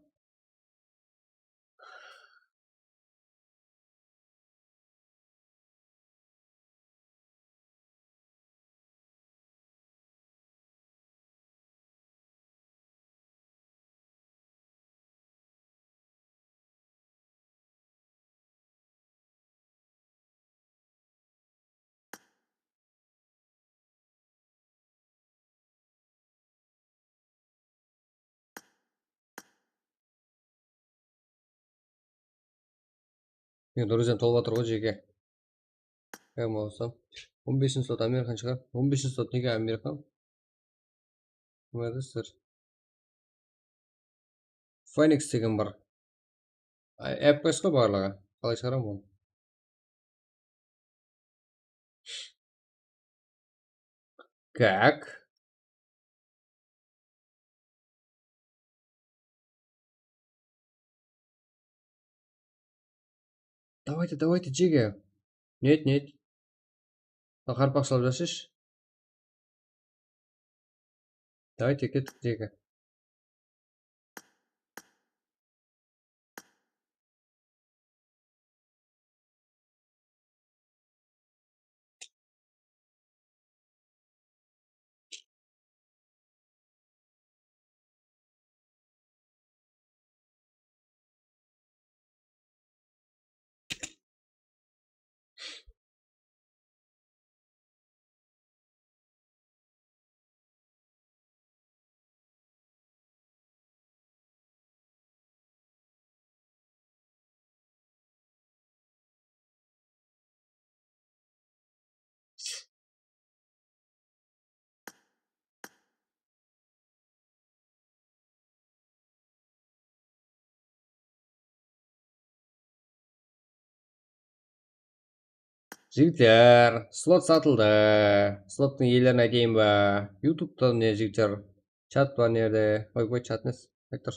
Мен друзьям толып жатыр ғой жеке. Кім болсам. 15 слот Американ шығар. 15 слот неге Американ? Кім еді сіздер? Phoenix деген бар. Apps қой барлығы. Қалай шығарамын оны? Как? Давайте, жеге. Нет. Қарпақ салып жасашы. Давайте кеттік жеге. Жігіттер, слот сатылды. Слоттың иелерін айтайын ба? Ютубта не жігіттер? Чат бар нерде? Ой, чат емес. Айтыр.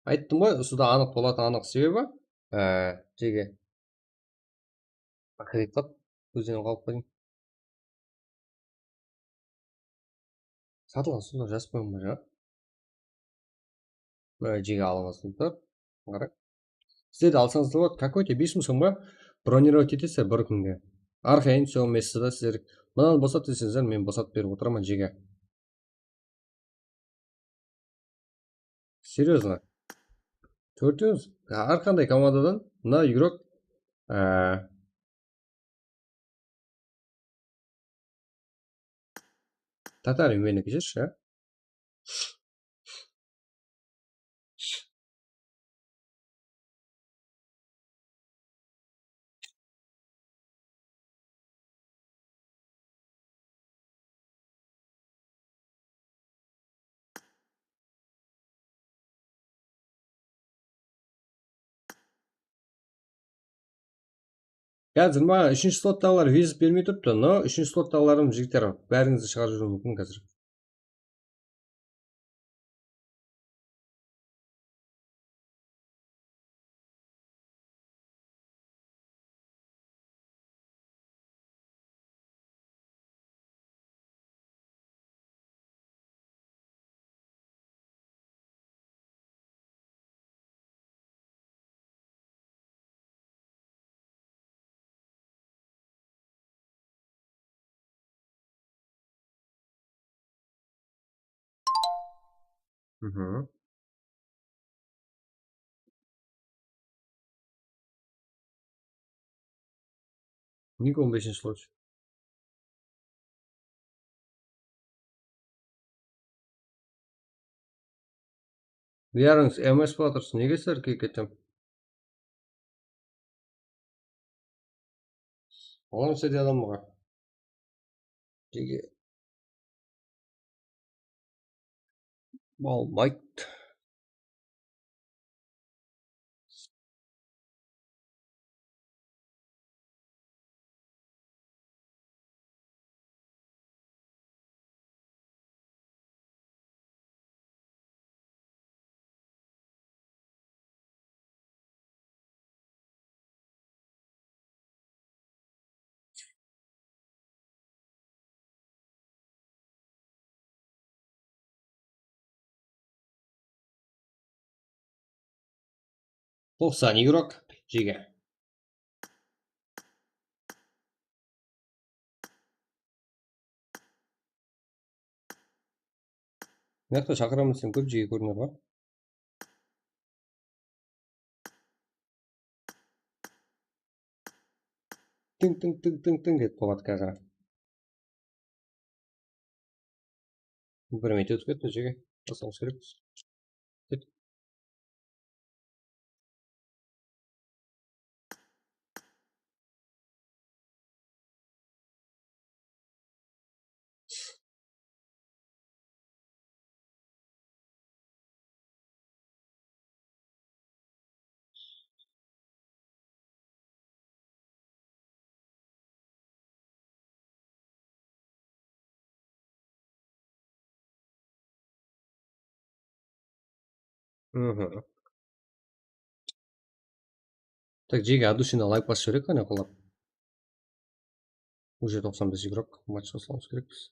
Айттым ғой, суда анық болады, анық себебі. Жеге. Ақиқат көзден қалып қойдым. Сатылған суда жазып қоймын ба жаңа? Жеге аламасың тұр. Қарай. Сіздерді алсаңыздар болады, какой-то 5 мың сом ба бронировать етесіздер бір күнге. Арқайын сол месседа сіздер мынаны босат десеңіздер, мен босатып беріп отырамын жеге. Серьезно. Төртеуіңіз әрқандай командадан мына игрок Татарин менікі жүрші, Қазір маған 3-ші слоттағылар визит бермей тұрыпты, но 3-ші слоттағыларым жігіттер бәріңізді шығарып жүруі мүмкін қазір. Неге 15-ші слот? Бәріңіз МС батырсыз, неге сіздер кетем? Оған сәде адам бұға. Деге. Болмайды. Тоқсан игрок, жеге. Мынақты шақырамын десем көп жеге көрінер ба? Тың кетіп қалады қазір. Бір минут өтіп кетті жеге. Басамыз керек. Мгм. Так, Джиги, от души на лайк басып жіберейік қане қолап. Уже 95 игрок. Матч жасауымыз керекпіз.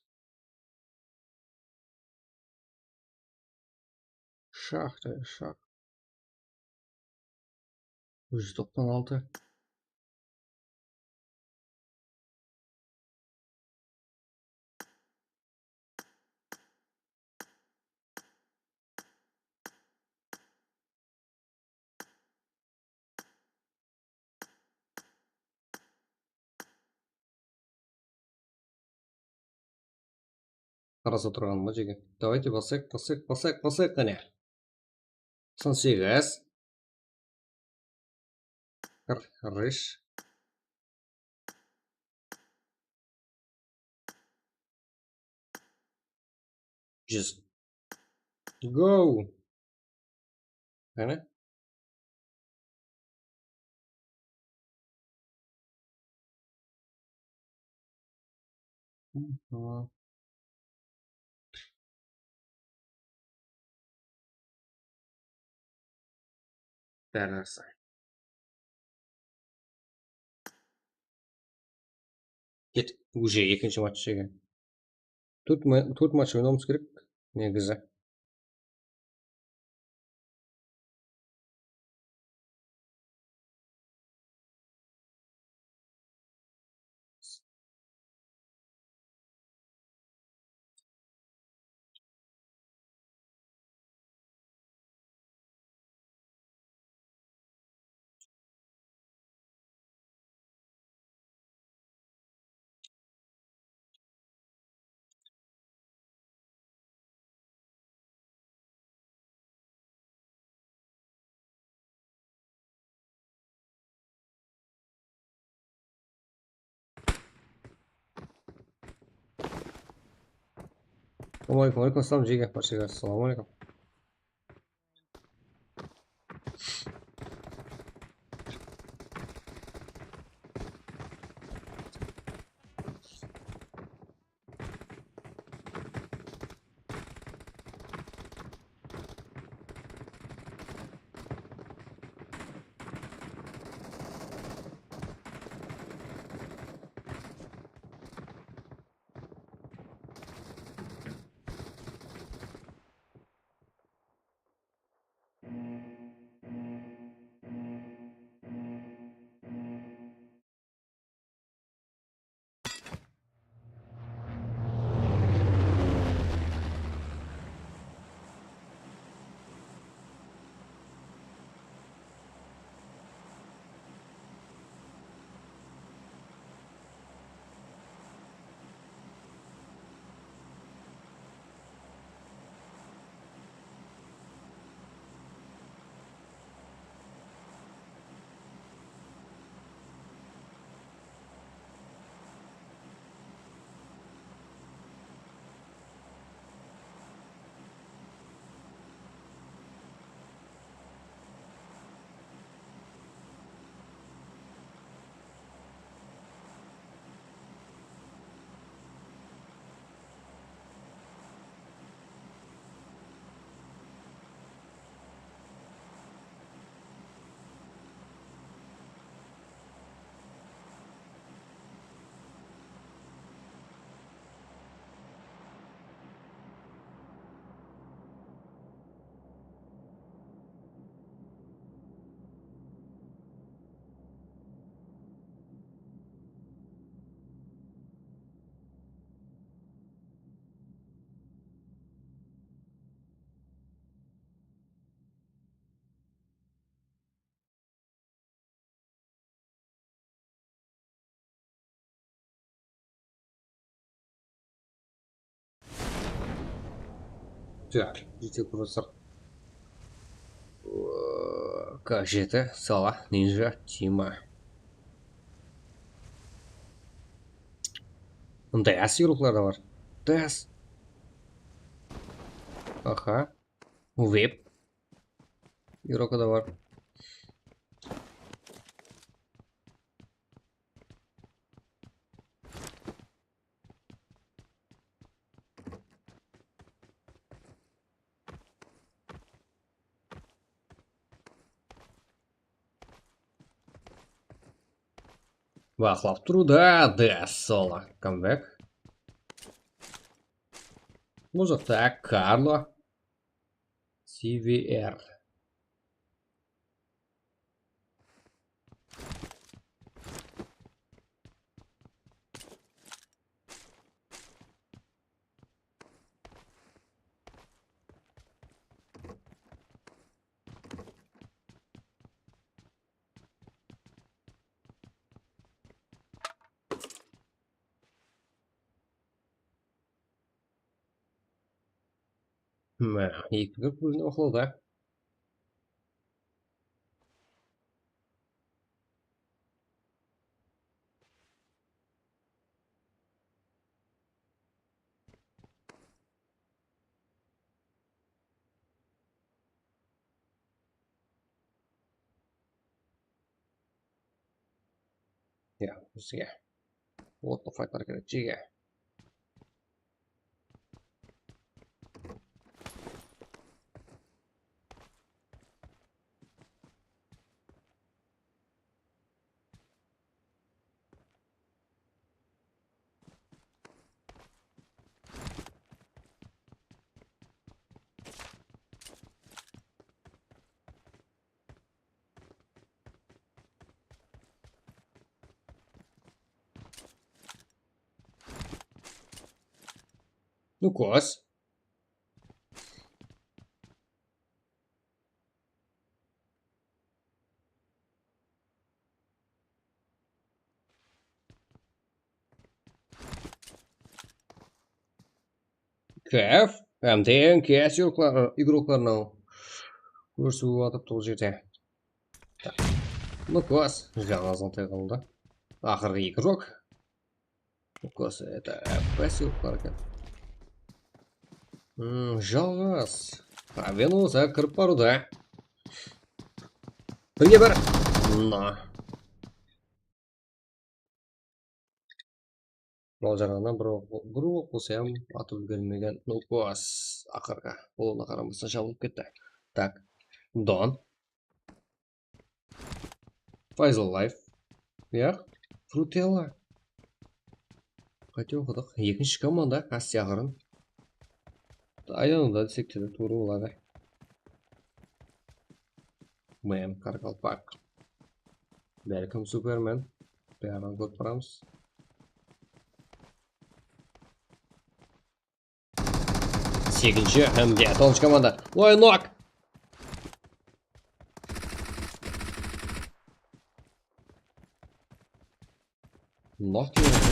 Шах, шах. Уже 96. Қараса тұрған ма Джиги? Давайте басайық, қане. 98. Хорош. 100. Go! Қане? Бәрі жақсы. Кеттік. Уже екінші матч Джиги. Төрт матч ойнауымыз керек. Негізі. Алейкум ассалам Джиги. Баршаға ассалаумағалейкум. Так, видите, профессор. Как же это? Сала, Нинджа, Тима. МТС игрокlar da var. МТС. Аха. Веб. Игрока да var. Бақылап тұруда. Де соло. Камбэк. Бұл жақта Карло. CVR. Мә, екі көзіне оқылды. Ja, bizga o'tni faytlar kerak jiga. Ну, кос. Кайф. Әмден кәс игрокларның көрсіп атып тұл жерде. Ну, кос. Жаңазын тайғылды. Ақырғы игрок. Ну, кос, это FPS игроклар екен. Жалғыз. Венуса кіріп баруда. Бірге бір. На. Ол жағынан бір оқ болсам атып үлгермеген. Ну, кос. Ақырға. Олына қарамастан жабылып кетті. Так. Дон. Файзл Лайф. Яқ. Фрутелла. Қате оқыдық. Екінші команда Касси ақырын. Айдануда десек те туры болады. Бәм, Каркалпак. Бәлкім Супермен. Бәрін көріп барамыз. Сегінші әмде 9-шы команда. Лойнок! Нок деймін.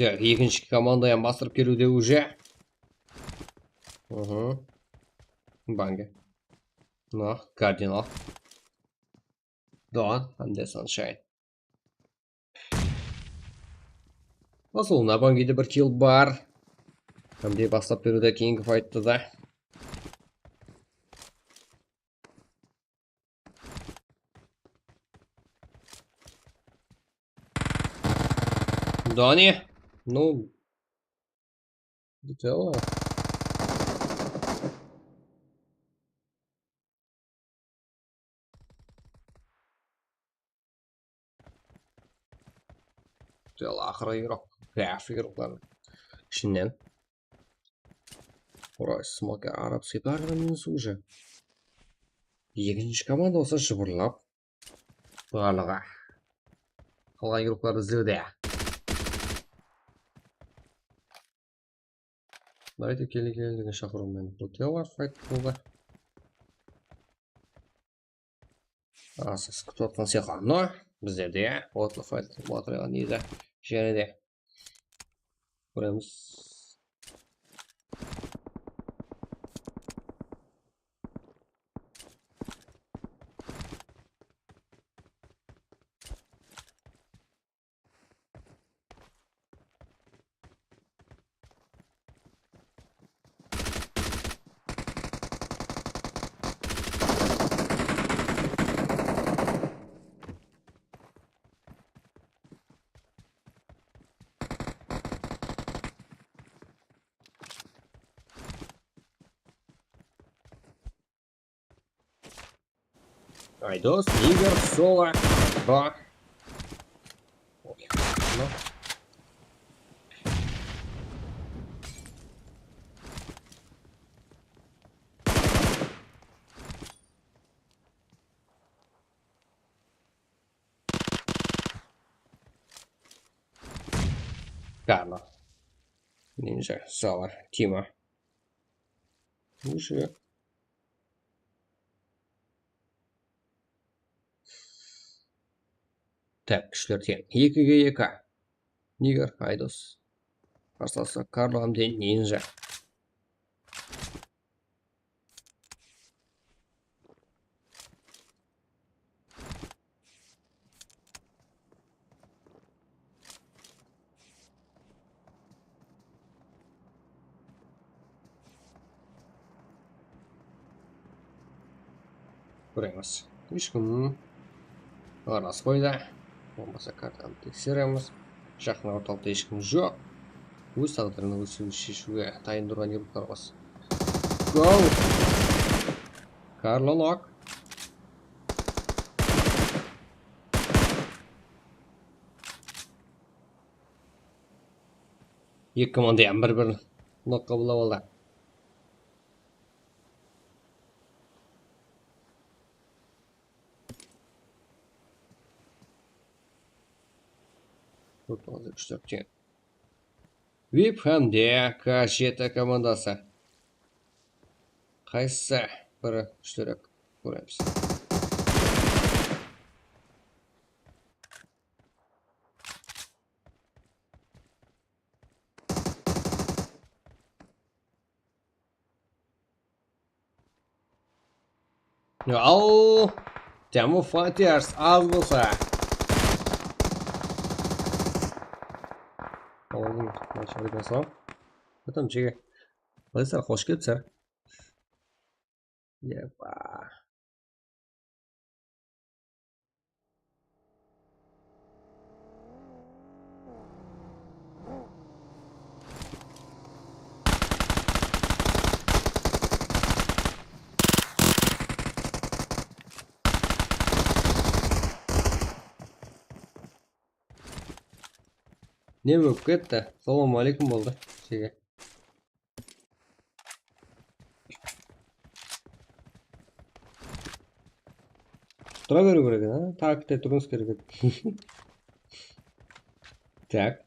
Екінші командaya бастырып келуде уже. Банге. Ну, Кардинал. Дон, әмде Саншайн. Асылына Бангеде бір килл бар. Әмде бастап беруде кейінгі файтты да. Дони. Ну, детело. Детело ақыры игрок. Кәф игрокларын. Ішінен. Орай, смокер арабский барлығымыз уже. Екінші команда осы жыбырлап. Барлыға. Қалған игрокларды іздеуде. Давайте келе-келе шақырумен. Детело файт болды. Сіз күтіп отқан сияқты. Но, біздерде отлы файт батырған еді. Және де. Көреміз. Айдос, Игорь, Соло, Ба. Ой, ну. Карло. Нинджа, Соло, Тима. Уже. Так, күшілер 2-ге 2. Игорь, Айдос. Қарсыласы Карло hamda Нинджа. Ko'ramiz. Ешкім араласпайды. Болмаса картаны тексереміз. Жақын орталықта ешкім жоқ. Өз тағдырын өзі шешуге дайын тұрған ерліктер бас. Гоу! Карло нок. Екі команда бір-бірін нокқа бұлап алды. Вип hamda K7 командасы. Қайсысы бірі күштірек көреміз. Ал, Temo Fighters аз болса. Потом чеге. Қалайсыздар, қош келіпсіздер. Епа. Не болып кетті? Салам алейкум болды. Шеге. Тұра беру керек, а? Такте тұрыңыз керек. Так.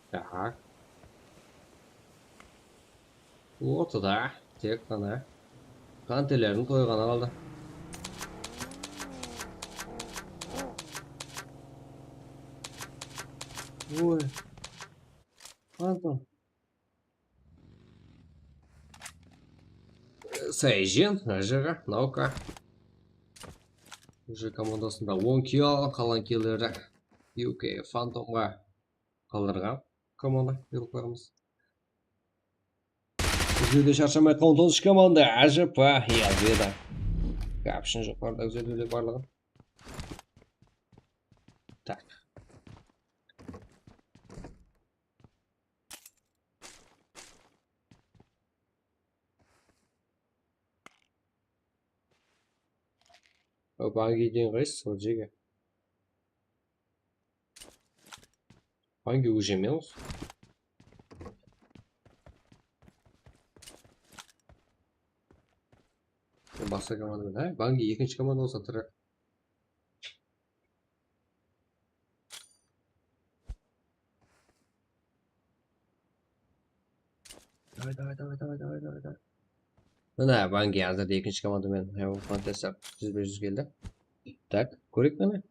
Так. Ортада тек қана контейлерін қойғаны қалды. Ой. Антон. Сайжен, Жыға, Наука. Жы командасында 10 кил алған, қалған киллері UK Фантомға қалдырған команда елқарымыз. Üzüldü şarşamay kontrol komanda AJP yazıydı. Kapşın yukarıda üzüldü varlığı. Tak. Hangi din reis olacak? Hangi ujemiyoruz? Басқа команда да? Банги екінші команда болса тірі. Давай. Мына Банги азырда екінші командамен фантастап 100-500 келді. Так, көрейік мені.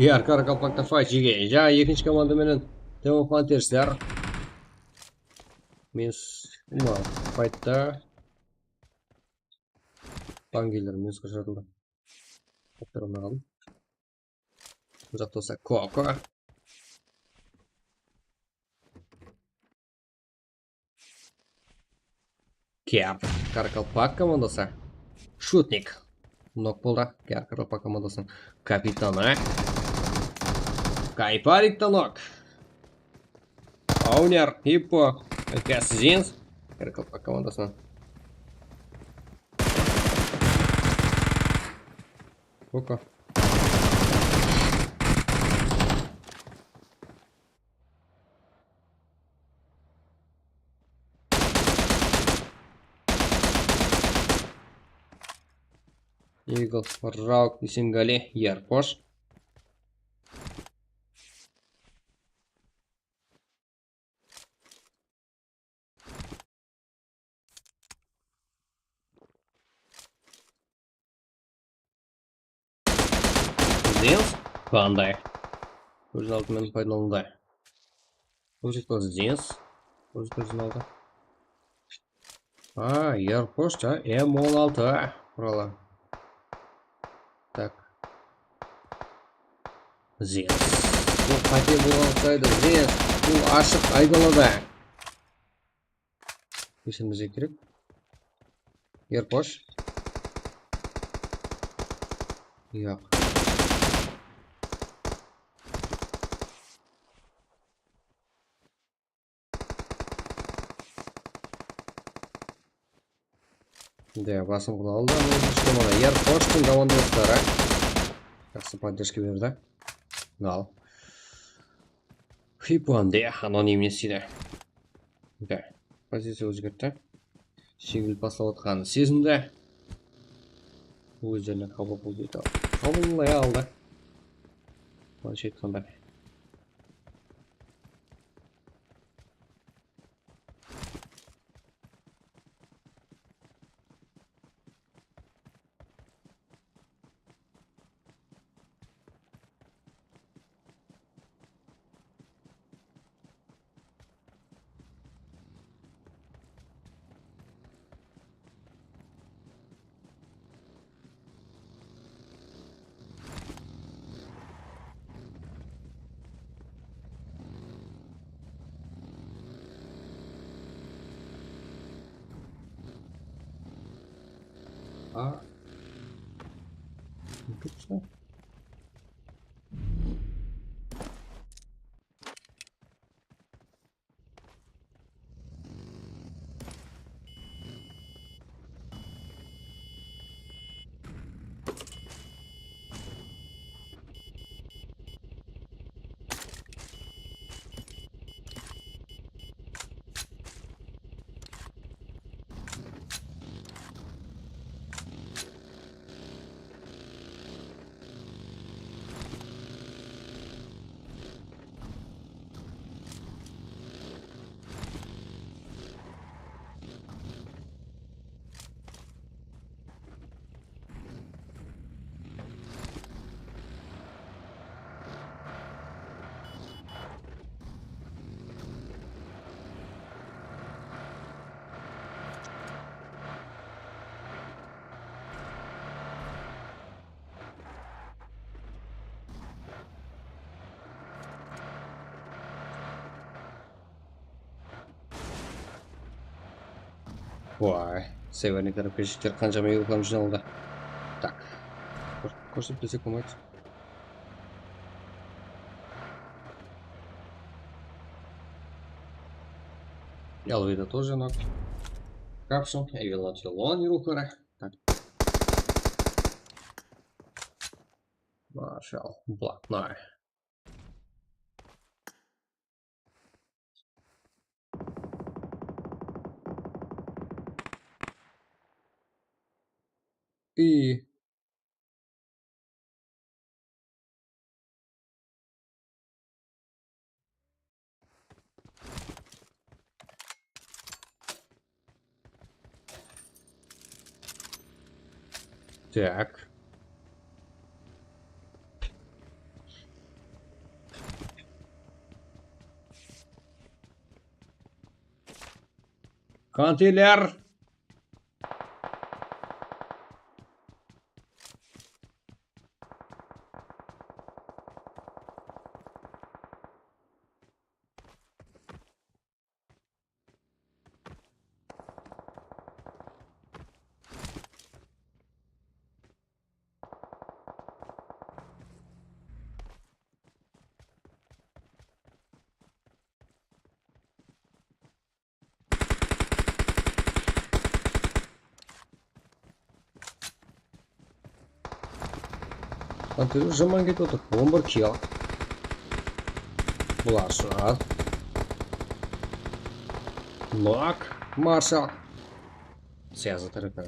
Арқа қалпақта файт жеге. Жаңа екінші командаменен Temo Fanters'ler. Мен Mına fight'ta bangiylerimiz kışırıldı. Kopyalarını alalım. Uzakta olsa Koko. Kep. Karkalpak komandası. Шутник. Nok болды. Karkalpak komandasының капитаны. Кайпарик танок. Аунер. Хиппо. Кассизинс. Karkalpak komandasының. Коко. Игл. Раук. Сингали. Ярпош. Зинс. Қандай. Көзін алдымен пайдаланды. Бұл жерде Зинс. Көзін алды. Ярпош, М16 құралы. Так. Зинс. Бұл қате болған қытайды. Зинс. Бұл ашық айдалада. Есімізге керек. Ярпош. Яқ. Да, басым құлалды. Ярпоштың командаластары. Жақсы поддержка берді. Ал. Хипуанде аноним естиді. Да, позиция өзгертті. Жеңіл бастап отқанын сезінді. Өздеріне қабыл болды дейді. Қабылдай алды. Былайша айтқанда. Точно. Ой, северный корпусчиктер қаншама еуроплан жиналды. Так. Көрсетпесек болмайды. Ялвида тоже ног. Капсул, Эвилатилон и рухара. Так. Маршал, блатной. И... Так. Контейлер. Контейлер жаман кетіп отыр. 11 kill. Bulaşar. Lock. Marshall. Связать рыка.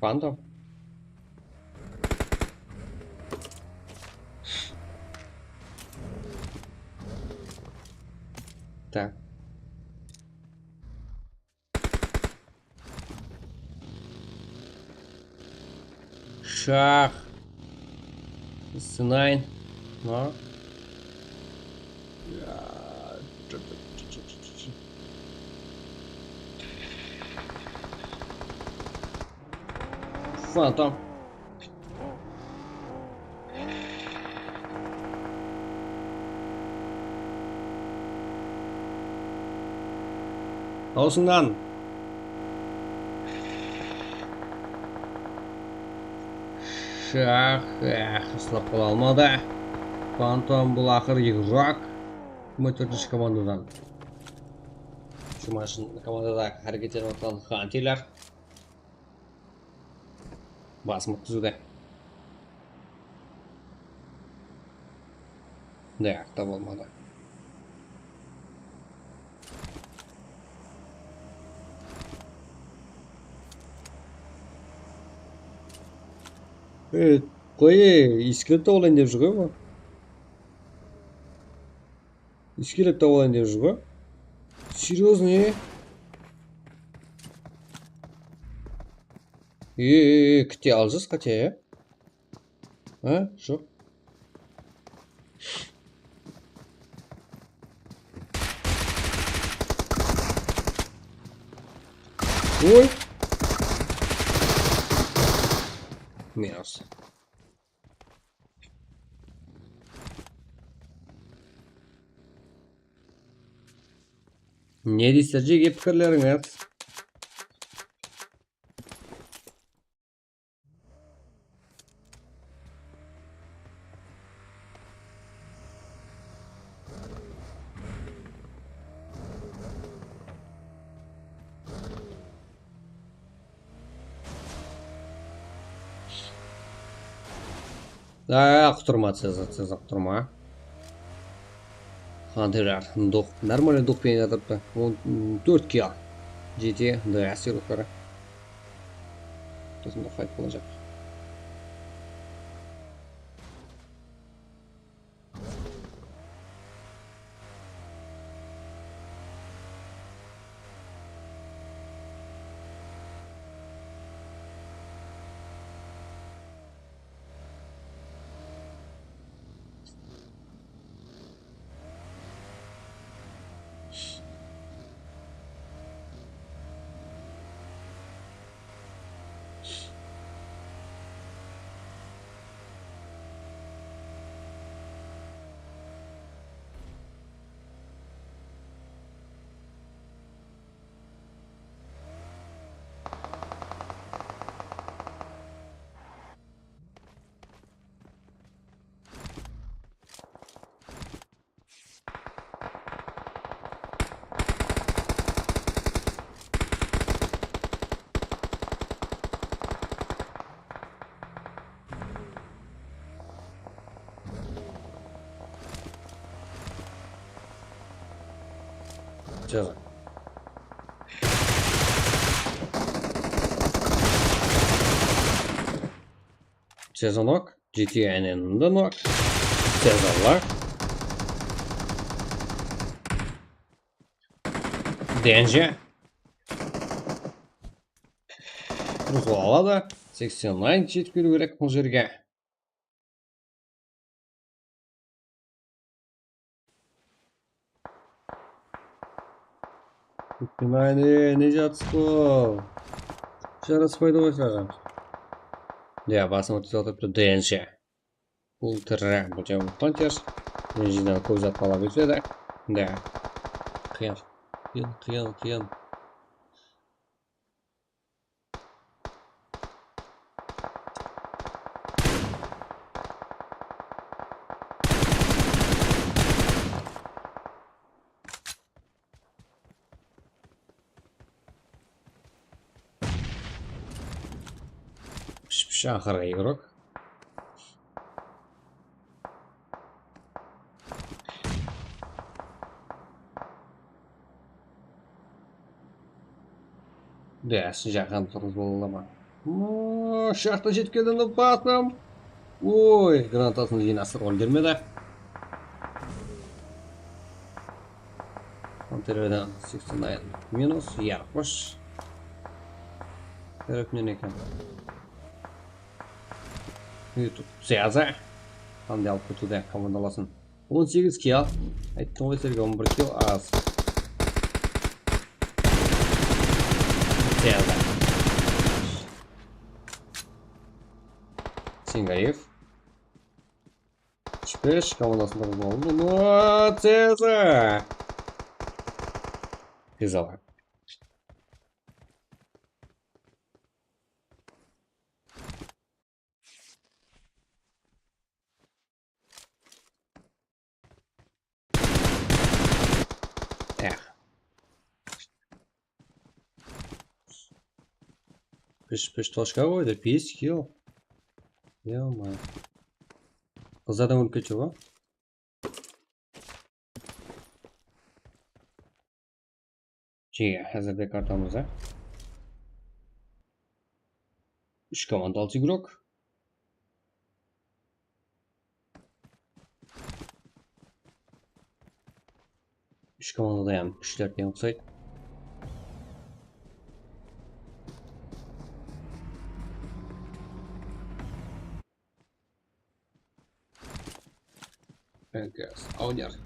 Фантом. Так. Шах. С9. Ну. Фантом. Аузыңнан. Шах. Ысылап қала алмады. Фантом бұл ақыр игрок. 24-ші командадан. Жұмашын командада әрекет етіп отқан Хантилер. Басым өткізуде. Да, таба болмады. Қой, искелеп табылайын деп жүр ғой бұл. Искелеп табылайын деп жүр ғой. Серьезно? Күте алжыз қате, а? Жоқ. Ой. Минус. Не дейсіздер жеке пікірлеріңіз? Құтырма, цеза құтырма. Хантилер, дух. Нормально дух пен жатырыпты. 14 kill. GT, да, сыйлықтары. Осында файт болacak. Цеза. Цеза нок. GTN да нок. Цеза лак. Денжи. Руху алады. 89 жетіп келу керек бұл жерге. Aynen ne жатсыз жараспайды ғой саған. Ja, басым өтіп жатып ДНЖ. Бұл түрі, бұл жағы пантерс. ДНЖ-дан көп зат ала береді. Да. Қиын. Піш ақырға игрок. Да, жақын тұрыз бола ма? Шақта жетіп келді басым. Ой, гранатасын жинастырып өлдірмеді. Пантерадан 89 минус, яқпыш. Көріпнен екен. YouTube Цеза. Қандай алып кетуде командаласын. 18 килл. Айттым ғой сіздерге 11 килл аз. Цеза. Сингаев. 5 командасында болды. Ну, Цеза. Цеза. Пеш точка қойды, 5 килл. Ё-моё. Қызадан өліп кетші ғой. Жеге, әзірде картамызда. 3 командалы игрок. Үш командада яғни 3-4 ұқсайды.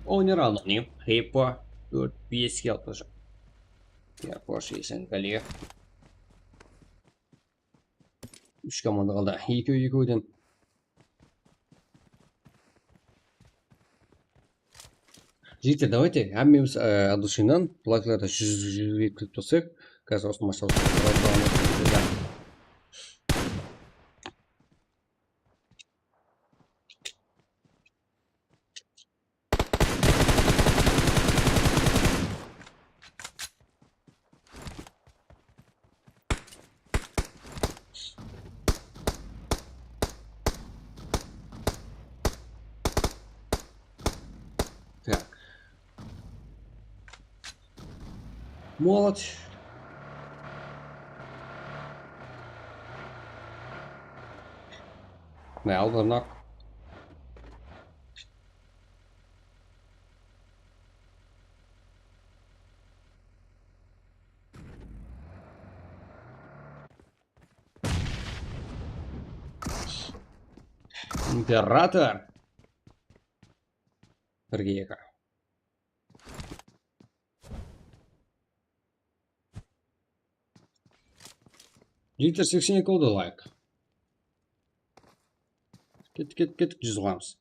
Онер аноним. Хейпа. 4-5 килл тоже. Я пошлый сенгале. Үш команда қалды. Екеуден. Жігіттер, давайте әммеміз от душинан плакларда 100 клип тұрсақ. Қазір осы машал. Так. Молодь. Алдырнақ. Император. Бірге екі. Жігіттер 82 oldu лайк. Кеттік 100 қоямыз.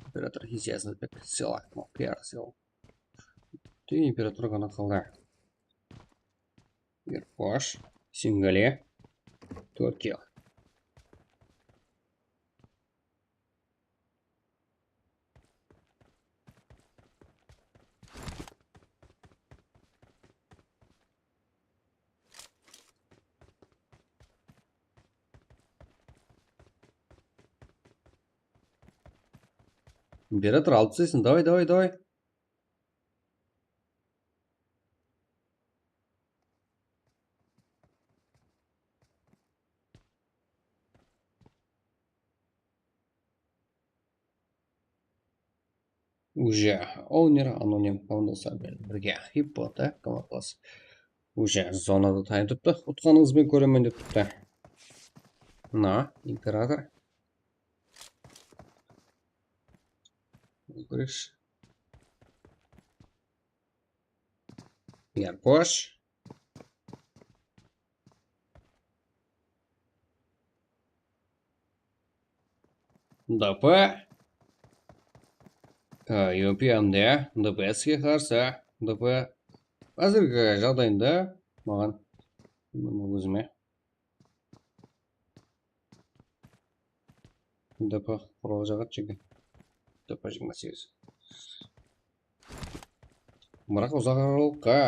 Император естественно села. Пиар сел. Ты император ғана қалды. Ерпаш. Сингале. 4 килл. Император алып тастайсың. Давай. Уже owner anonim командасы bilan birga Hippota komandасы уже zonada tayinib turibdi. Utqaningizbен ko'raman deb turibdi. Na, imperator. Ko'rish. Yarposh. DP. UMP hamda DPSga qarshi DP hozirgi жағдайында маған o'zime DP qurol жагат chunki DP 28. Бірақ ұзақ аралыққа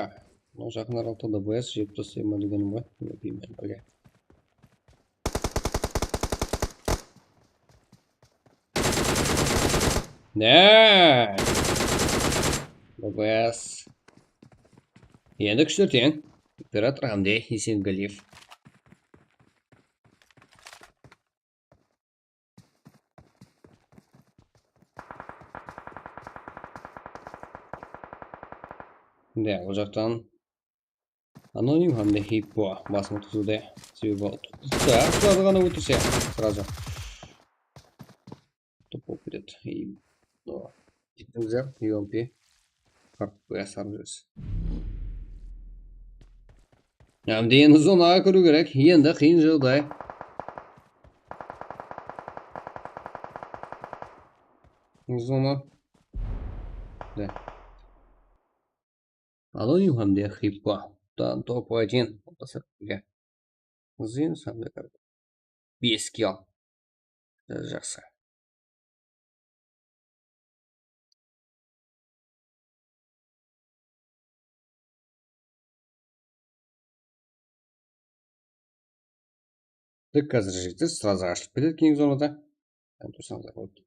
жақын аралықта DPS жеп тастаймын ба дегенім ғой. Білмеймін бірге. Ne? DPS. Енді күштер тең. Император hamda Есенгалиев. Да, ол жақтан аноним hamda Hippo басым өткізуде себебі ұтқызды ғана өтірсе сразу топ болып кетеді. Жіктіңіздер UMP қартпая сарып жүрсіз. Hamda енді зонаға кіру керек. Енді қиын жағдай. Зона. Да. Аноним hamda Hippo. Топ-1 басырға. Зин hamda кірді. 5 kill. Жақсы. Дік қазір жеттіз, сразу ашылып кетеді кейін зонада. Тұрсаңыздар болды.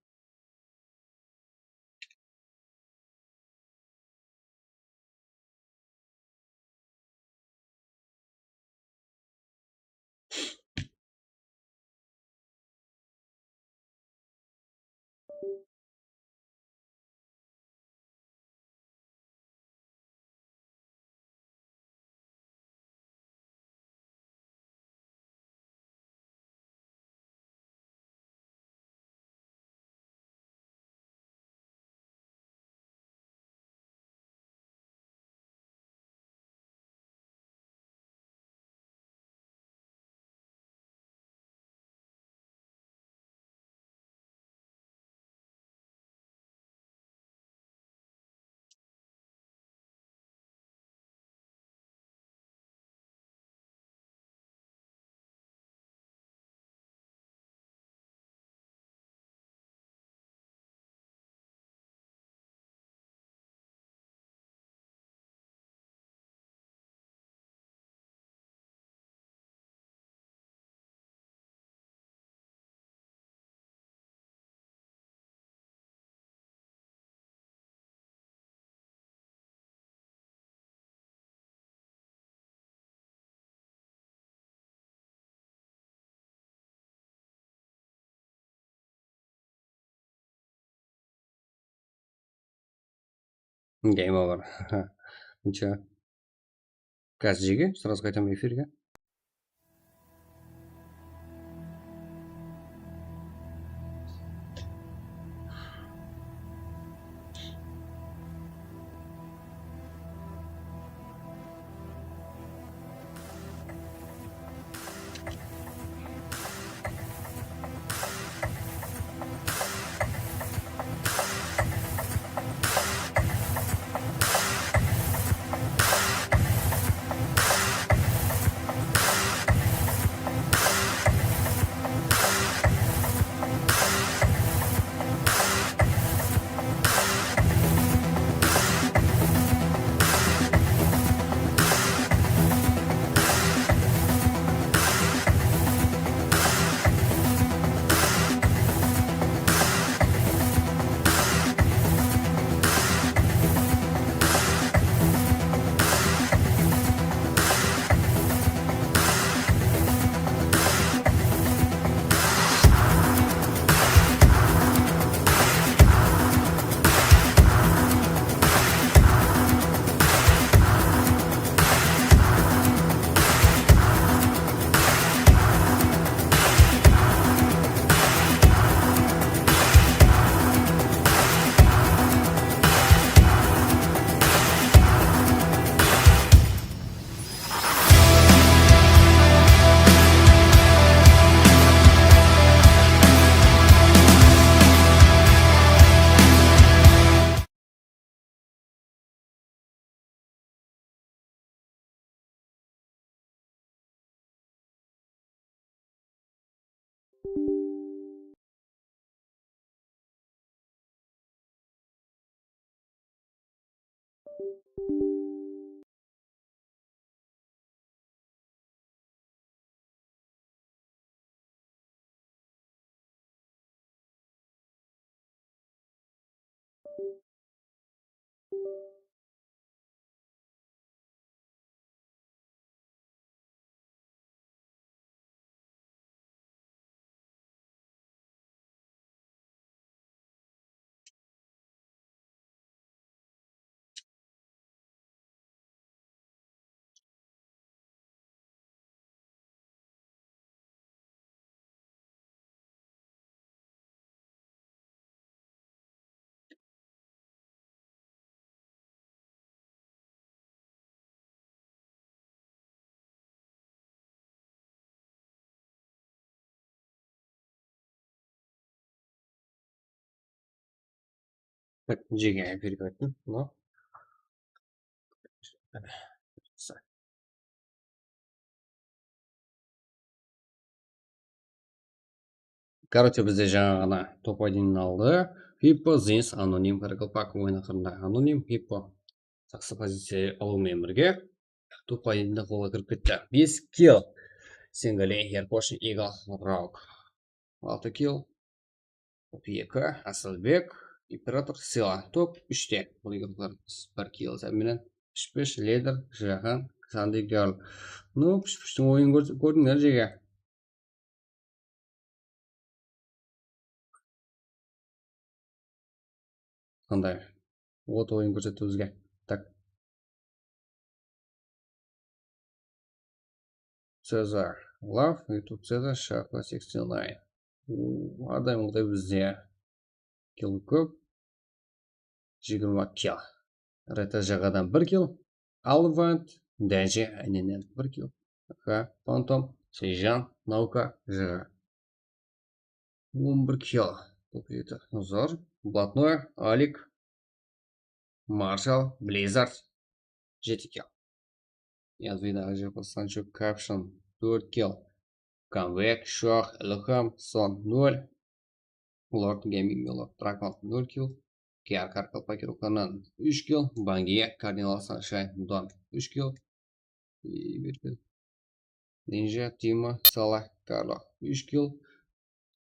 Game over. Ничего. Қазір сразу қайтамын эфирге. Так, G'ga переходим. Но. Короче, бізде жаңа ғана топ-1 алды. Hippo, Zins, аноним, Каракалпак ойын ақырында аноним, Hippo. Жақсы позиция алумен бірге. Топ-1-де қолға кіріп кетті. 5 kill. Сингале, Ерпошин, Игл, Раук. 6 kill. Топ-2, Асылбек, Император, Сила. Топ-3-те. Бұл игралар 1 kill сәбімен. 3-5, Ледер, Жахан, Санди, Герл. Ну, 3-5-тің ойын көрдіңдер жеге. Қандай? Вот ойын көрсетті бізге. Так. Цезар. Love, YouTube Цезар, Шахла 69. Адам бізде. Kill көп. 20 kill. Рета жағадан 1 kill. Алвант, Дәже, әненен 1 kill. Фантом, Сейжан, Наука, Жыға. 11 kill. Топ-7. Зор, Блатной, Алик, Маршал, Близзард, 7 kill. Язвидағы жепі Санчо, Капшн, 4 kill. Камвек, Шох, Элхам, Сон, 0. Лорд Гейминг, Лорд Дракон, 0 kill. Киар Каркалпак, Руханан, 3 kill. Бангия, Кардинал Саншайн, Дон, 3 kill. Ninja, Тима, Салах, Карло, 3 kill.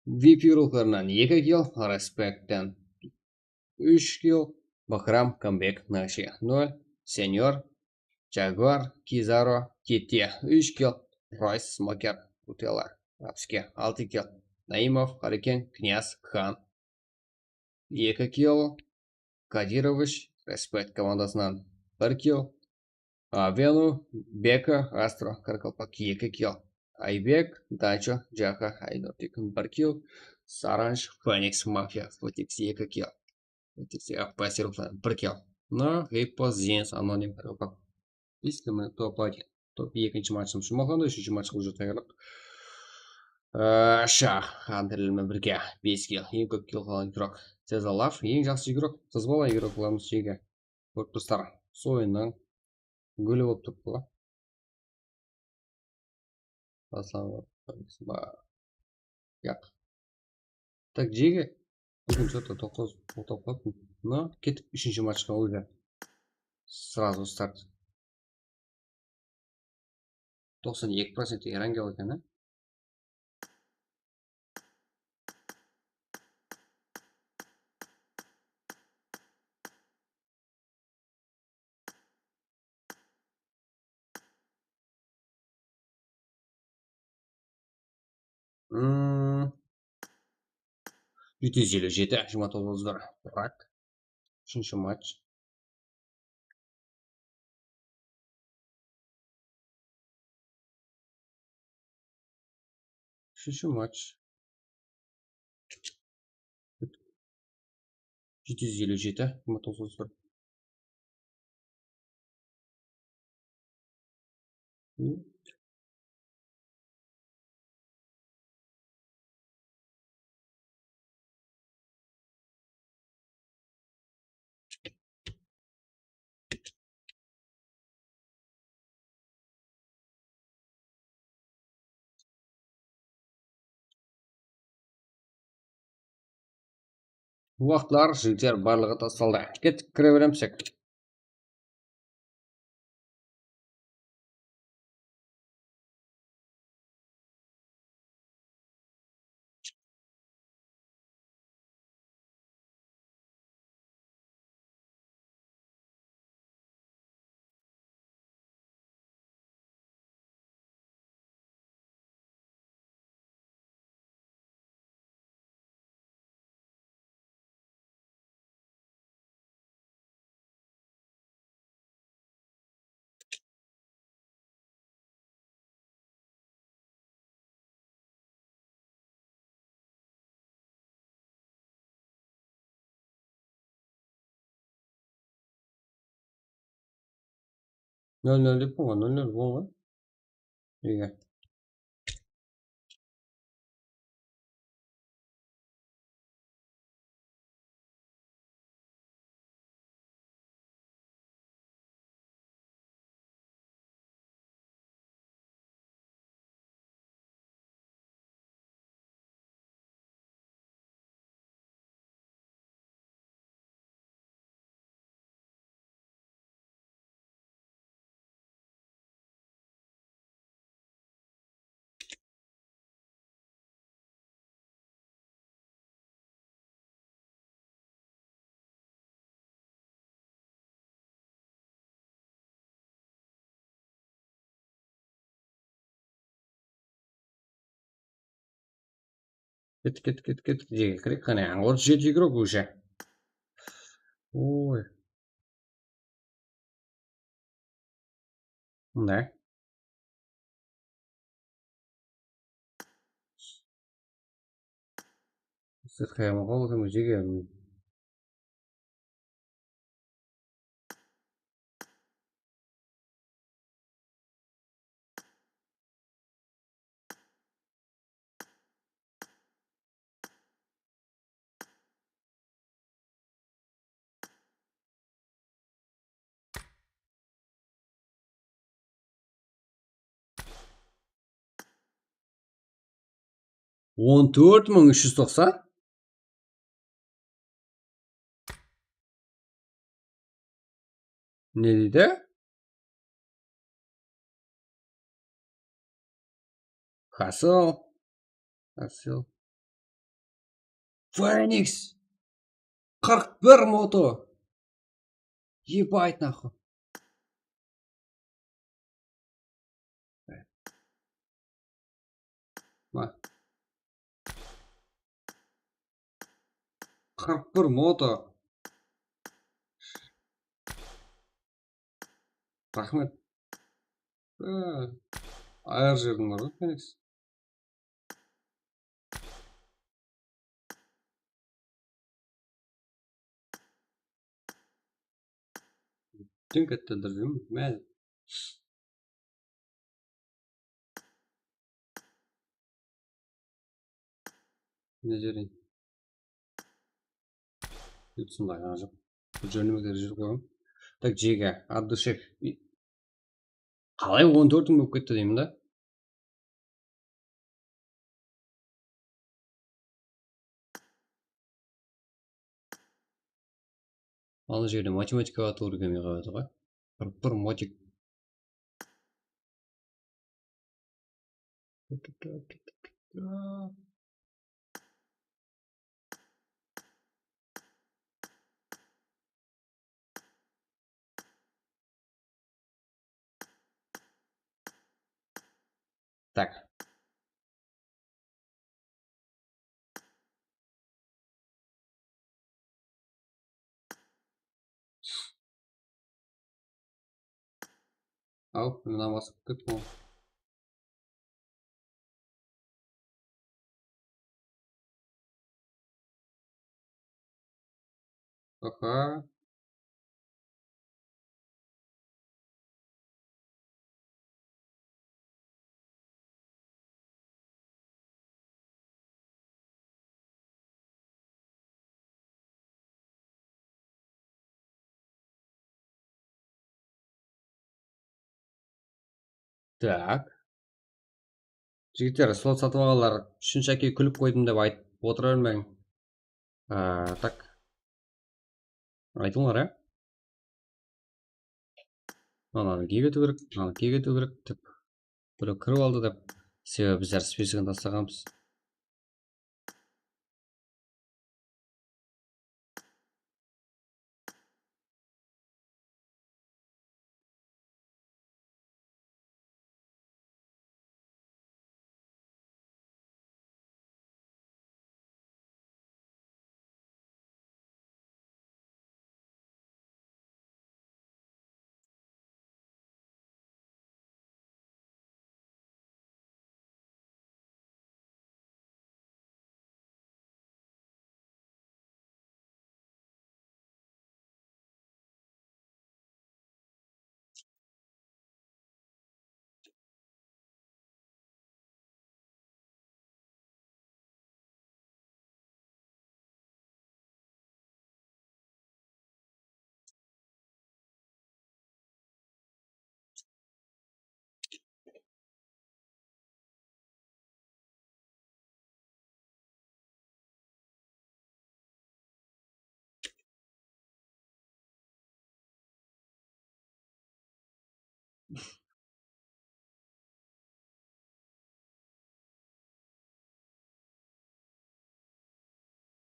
VIP Руханан, 2 kill. Респектен, 3 kill. Бахрам, Камбек, Наши, 0. Сеньор, Jaguar, Кизаро, Ките, 3 kill. Ройс, Смокер, Кутела, Рапске, 6 kill. Наимов, Харикен, Князь, Хан, 2 kill. Кадирович, Респект командасынан 1 kill. Вену, Бека, Астро, Каркалпак, 2 kill. Айбек, Дачо, Джаха, Айнотик, 1 kill. Саранж, Феникс, Мафия, Футикс, 2 kill. Футикс, Пассируфлан, 1 kill. Но, Hippo, Zins, Аноним, Каркалпак. Если мы топ-1, топ-2 матчын шумалғанда, 3 матчқа уже таярлық. Шах, Андерлермен бірге 5 kill. Ең көп kill қалған игрок. Цезалав, ең жақсы игрок. Сызбала игрок қыламыз жеге. Көріп тұрсыздар. Ойынның гөлі болып тұрып қыла. Яқ. Так, жеге. Бүгін что-то 9 ұтап қалыппын. Но, кетіп 3-ші матчқа уже. Сразу старт. 92% ерангел екен, а? 757, 29 Прак. 3-ші матч. Үшінші матч. 757, 29. Уақытлар жігіттер барлығы тасталды. Кеттік, кіре беремсек. Нөл деп болған, нөл болған. Неге? Кеттік. Жеге кірек, қане, 37 игрок уже. Ой. Мындай. Сетхаямға болсам жеге. Он 4.390. Не дейді? Хасыл. Феникс. 41 мото. Ебать нахуй. Ма. 41 мото. Рахмет. Аяр жердің бар ғой, Феникс. Тің кәттелдір деймін, мәз. Не жерін? Ütсін дайған жоқ. Жөніміздер жүріп қойым. Так, жеге, Ардышев. Қалай 14-ің болып кетті деймін да? Аны жерде математикаға тура келмей қалады ғой. 41 мотик. Так. Ау, мына басып кет бұл. Аха. Так. Жігіттер, слот сатып алғандар, үшінші әке күліп қойдым деп айтып отырар ма ең? Так. айтыңдар ә? Ананікі кету керек, ананікі кету керек деп біреу кіріп алды деп. Себебі біздер списогін тастағанбыз.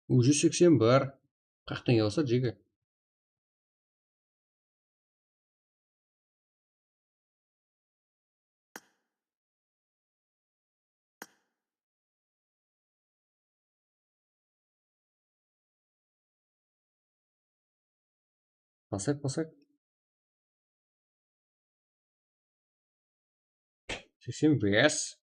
Уже 80 бар. Қақтан келса жеге. Басайық. 85.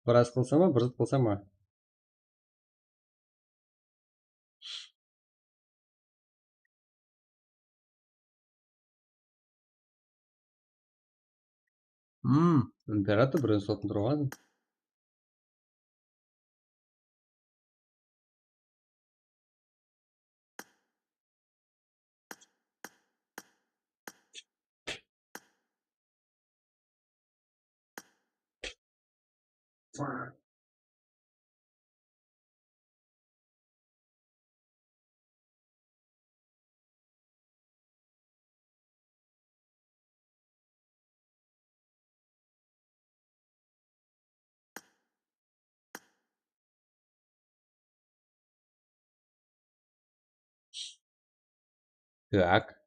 Біраз қылса ма, бір қылса ма? Император бірін сотын тұрған. Так.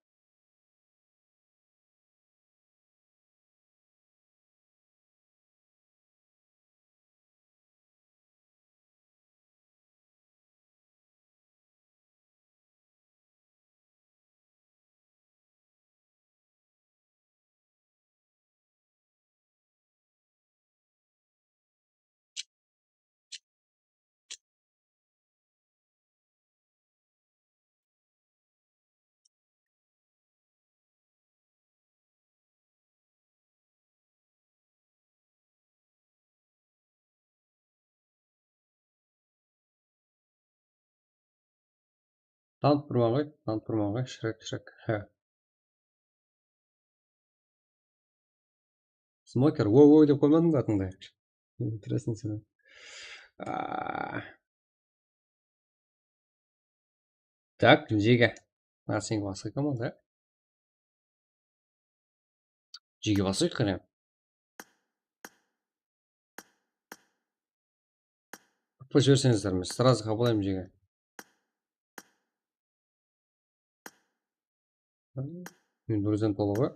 Танып тұрман ғой. Шірек. Смокер, воу деп қоймадың ба атыңды? Интересно сені. Так, жеге. Сенге басқа команда. Жеге басқа қане. Қыпы жіберсеңіздер, мен сразу қабылдаймын жеге. Мен бірден толы ғой.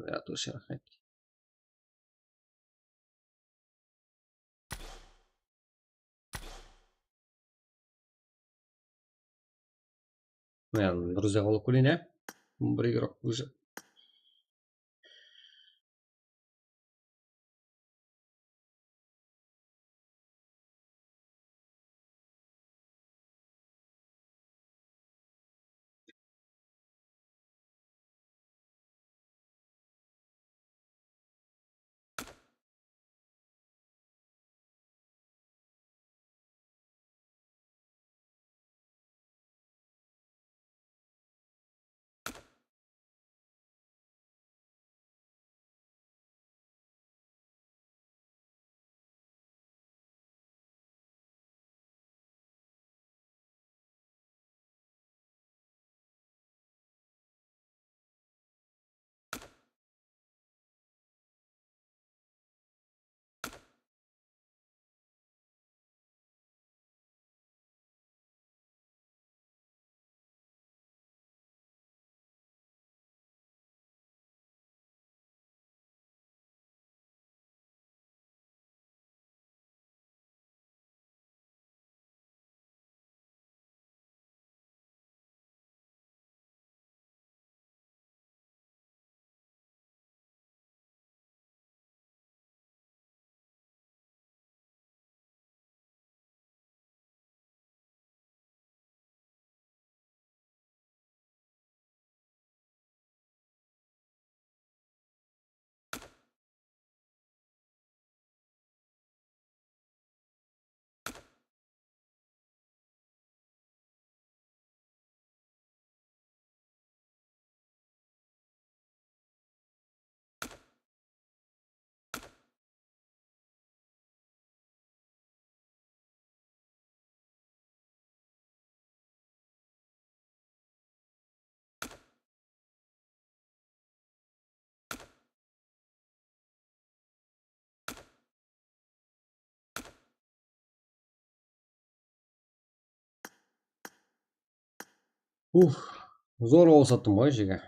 Я тоже рахмет. Мен друзья болып көрейін, ә? Бір игрок уже. Зор болсаттым ғой жеге.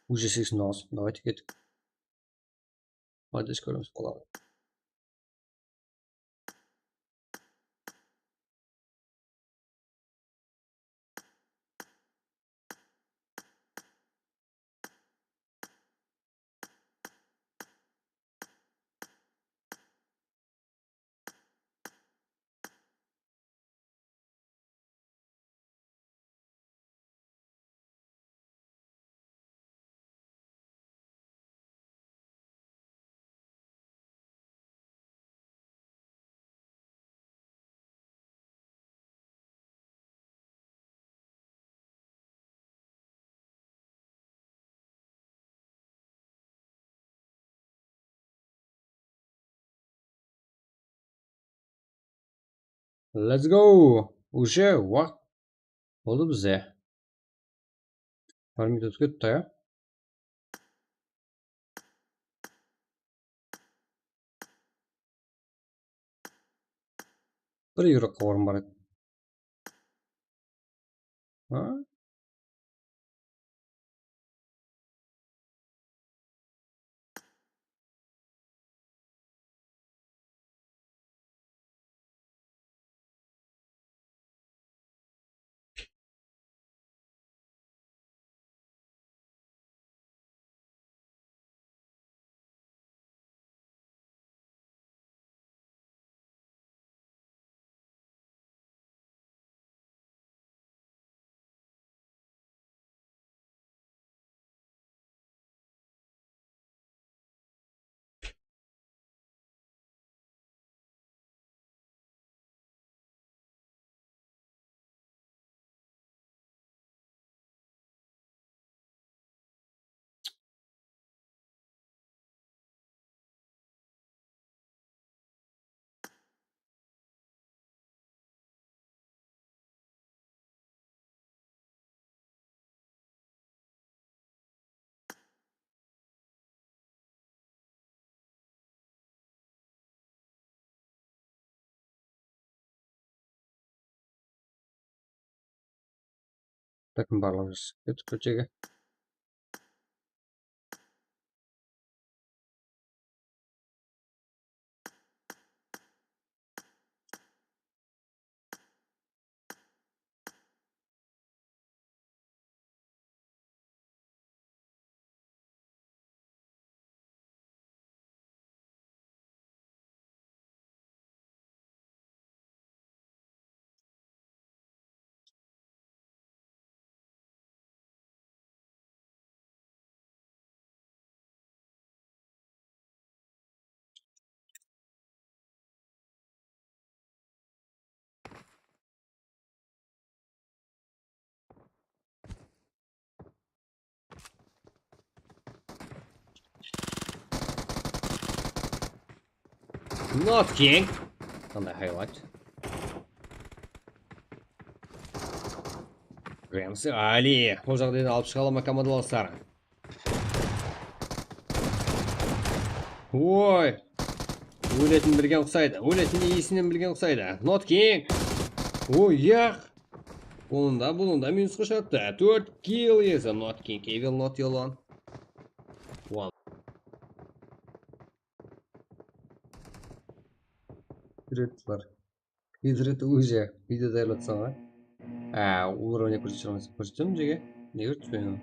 Уже 18. Давайте кеттік. Майдас көреміз қалады. Let's go! Уже уақыт болды бізде. 1 минут кетті, ja? Бір еуроқа орын бар еді. Bakın bağlamışız. Kötü kötüge. Not King. Қандай highlight. Рэмси Али. Бұл жағдайда алып шыға ала ма командаластар? Ой. Өлетін білген ұқсайды. Өлетін иесінен білген ұқсайды. Not King. Ой, яқ. Бұлында минусқа шатты. 4 kill есі. Not King. Evil not Yolon. One. Реттілер. Рет уже видео дайырлатсаң ғой. Уровня көрсетемін жеге. Не көрсетпейін?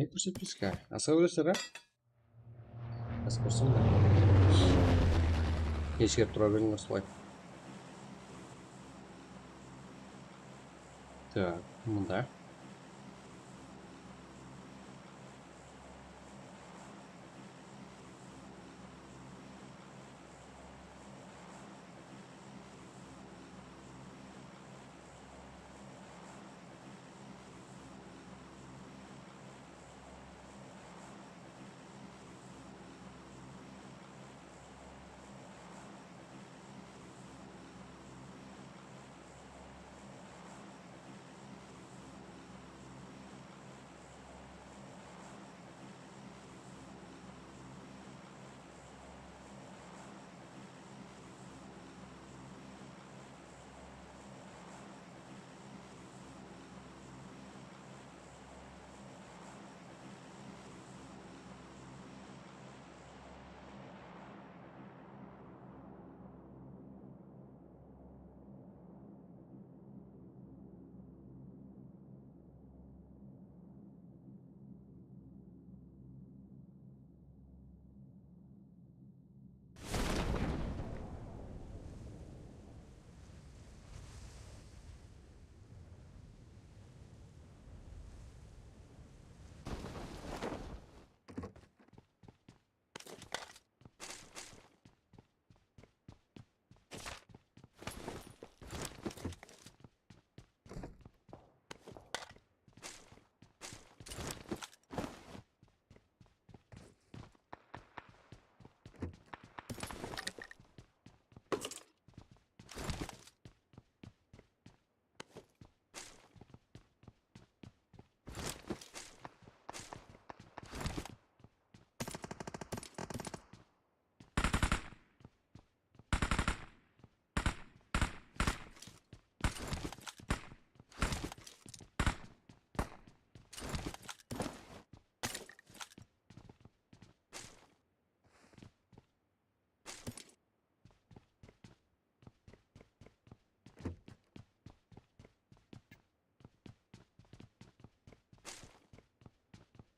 Не көрсетпейсіз ка? Аса көресіздер, Аса көрсем бе? Ешкеріп тұра беріңдер солай. Так, мұнда.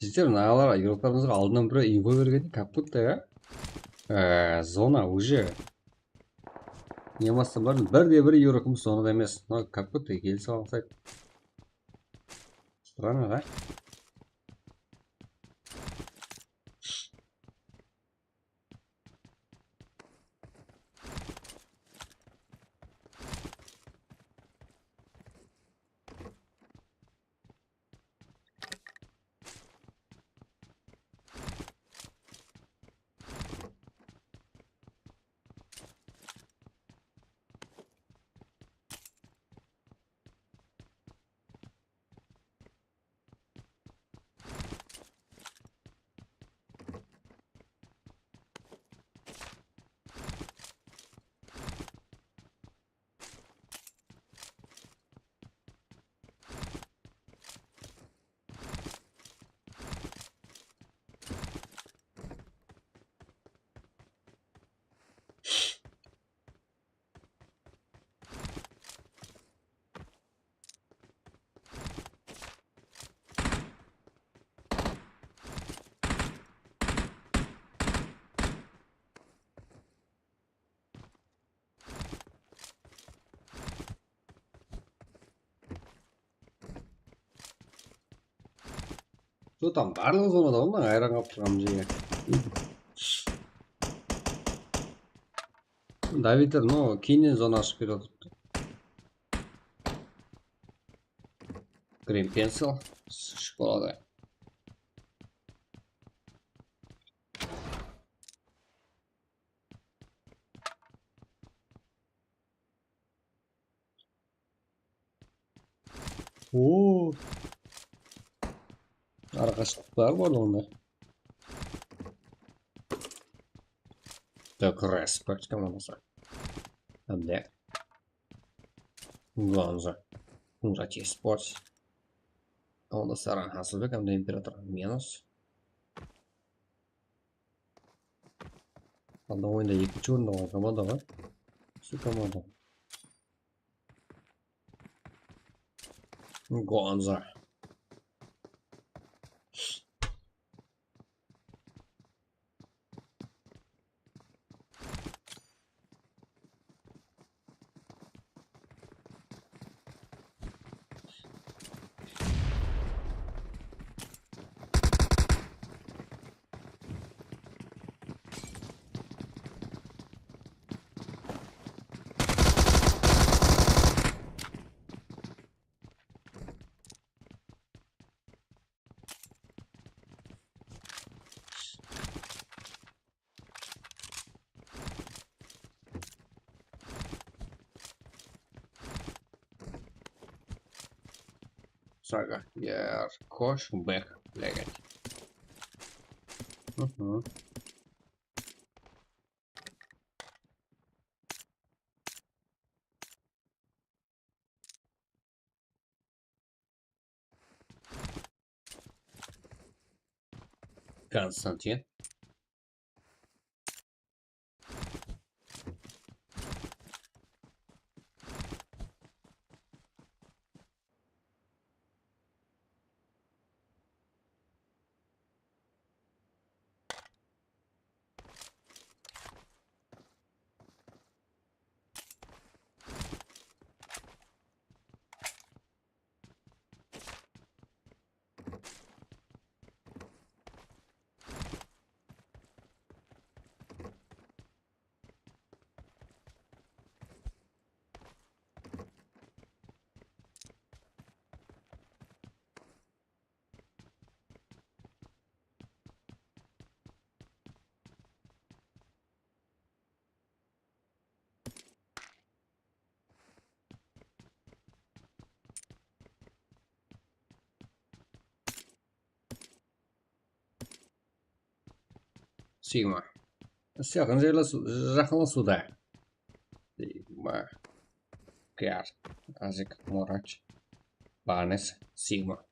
Сіздер мыналар еуроптарыңызға алдынан бір инфо бергенде как будто зона уже немастан барын бірде бір еуропымыз зонада емес. Но как будто келісе алсайды. Странно, да? Что там барлығы зонада ғой мына айран қалып тұрған жерге. Давидтер, но кейіннен зона ашып кетіп отырыпты. Green Pencil, шоколада. Ооо. Арақашықтықтар бар онда. Так, респект командасы. Әбде. Гонза. Ужати спорт. Онда Саран Хасылбек, әмді император минус. Онда ойында екінші орында ғой команда ғой. Су команда. Гонза. Сага, я кош, бэк, блядь. Константин. Sigma. Жақынласуда. Sigma. Кэр. Азик. Морач. Барнес. Sigma.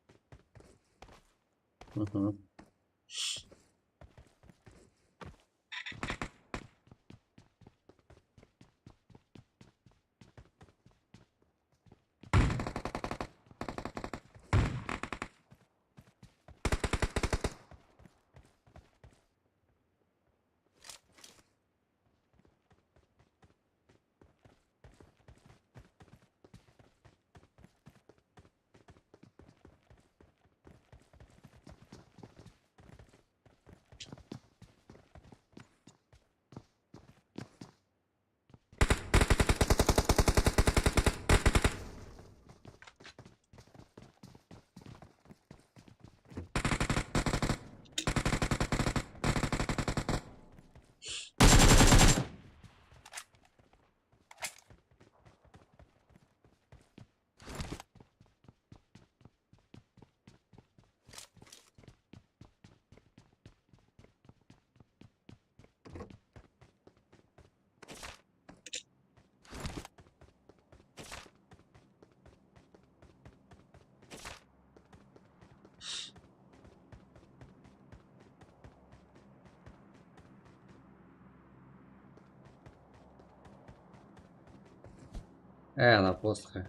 Ана постқа.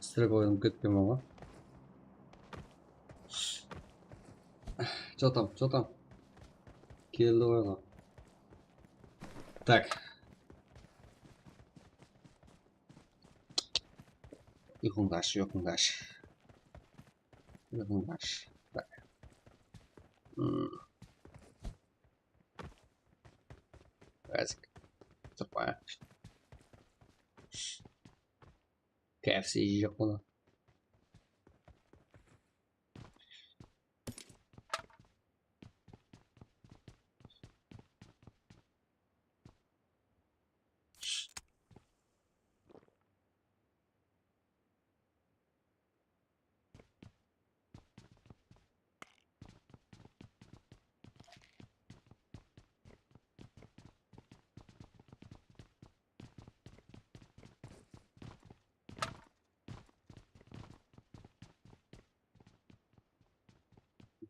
Стрік ойынып кетпеймін ғой. Жатам. Келді ойға. Так. Ұйқыңдаш. Так. Қазір. Тұрпа. KFC жеп оны.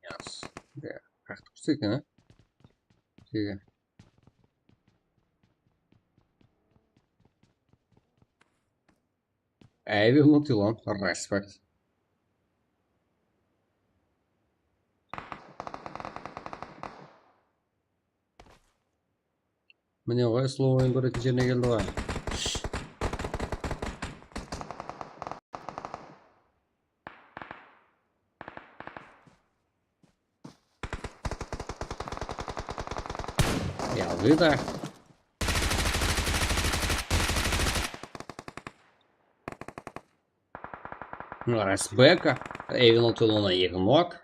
Yes. Yeah. Как тұрсы екен, а? Теге. I will not alone. Respect. Міне ғой, слово ойын көретін жеріне келді ғой. Ялды. Респека. Эвил Тулона Егнок.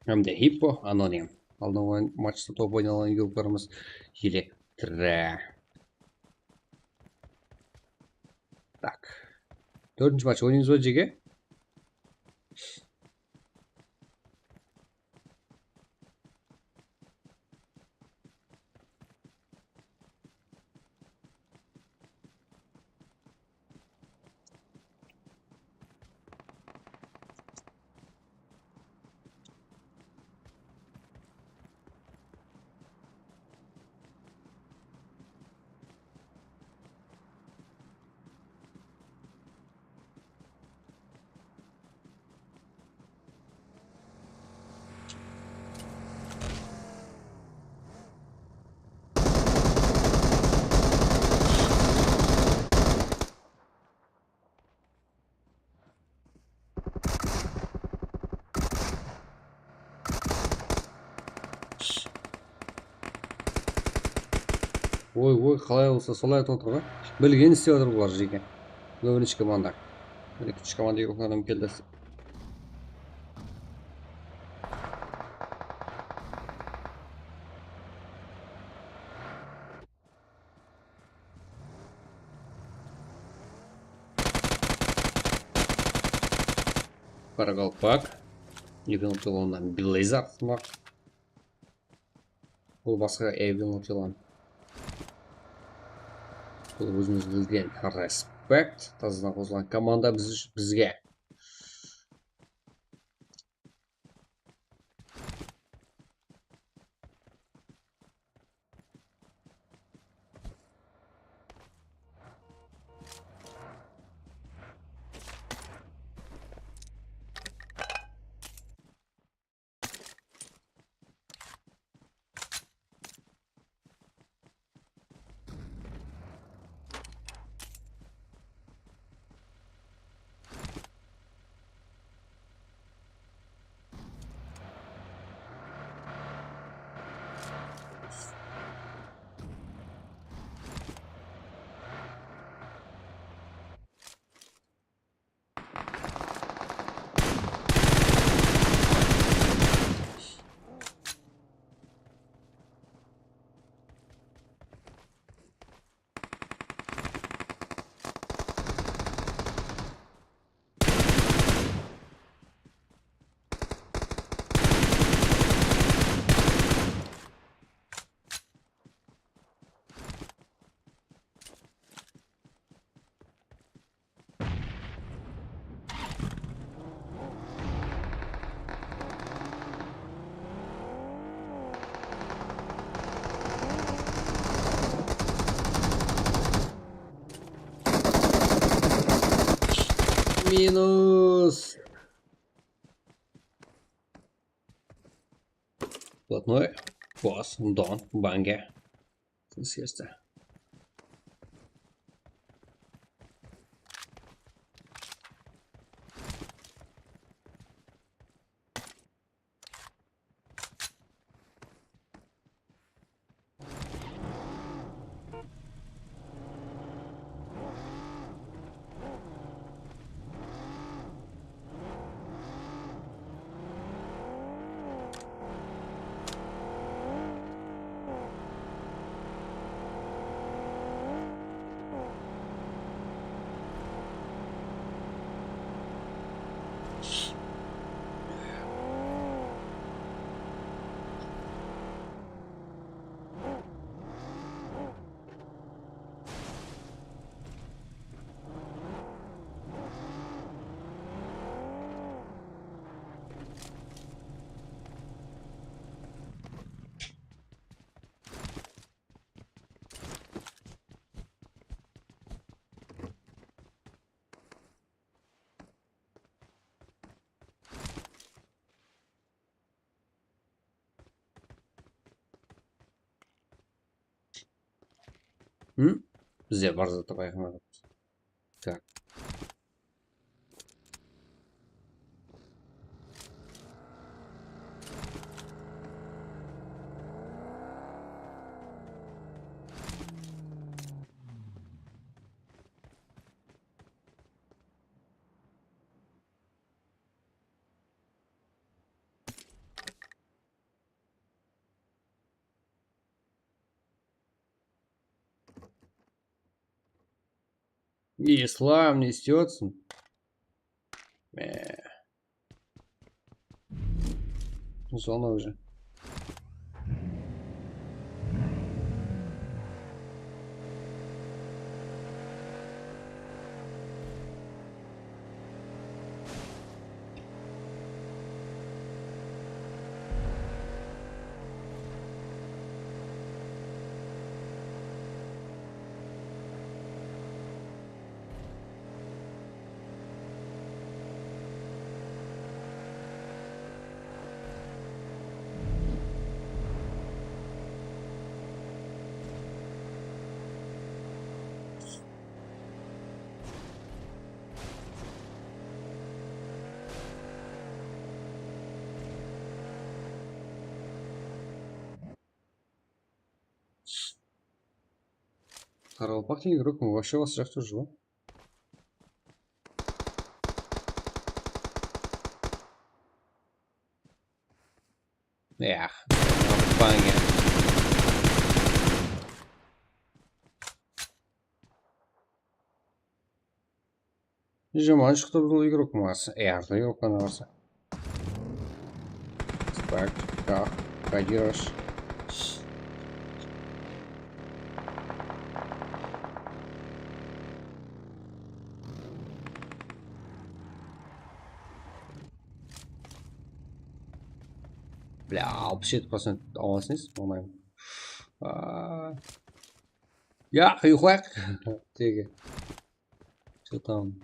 Hem de Hippo Anonym. Алдыңғы матчта топ ойналған юлдарымыз електірі. Так. 4-ші матч ойнаймыз ба жеге? Ой, қалай болса солай айтып отыр ғой. Білген істеп отыр бұлар жеке. Бірінші команда. Екінші команда екі адам келді. Қарақалпақ. Evil Tillon'dan Blizzard var. Бұл басқа Evil Tillon. Бұл өзіміз білген Respect. Тазынан қосылған команда бізге. Минус. Блатной. Босс. Дон. Банге. Съезда. Бізде бар заты байқамадық. Так. Ислам несется. Зона уже. Қарақалпақ деген игрок вообще осы жақта жүр ғой. Банге. Жаман шықты бұл игрок мағасы. Әрді игрок қана барса. Так, как пойдешь? Бля, 67% авансыз, оңайым. Я, хуйхуак. Теге. Что там?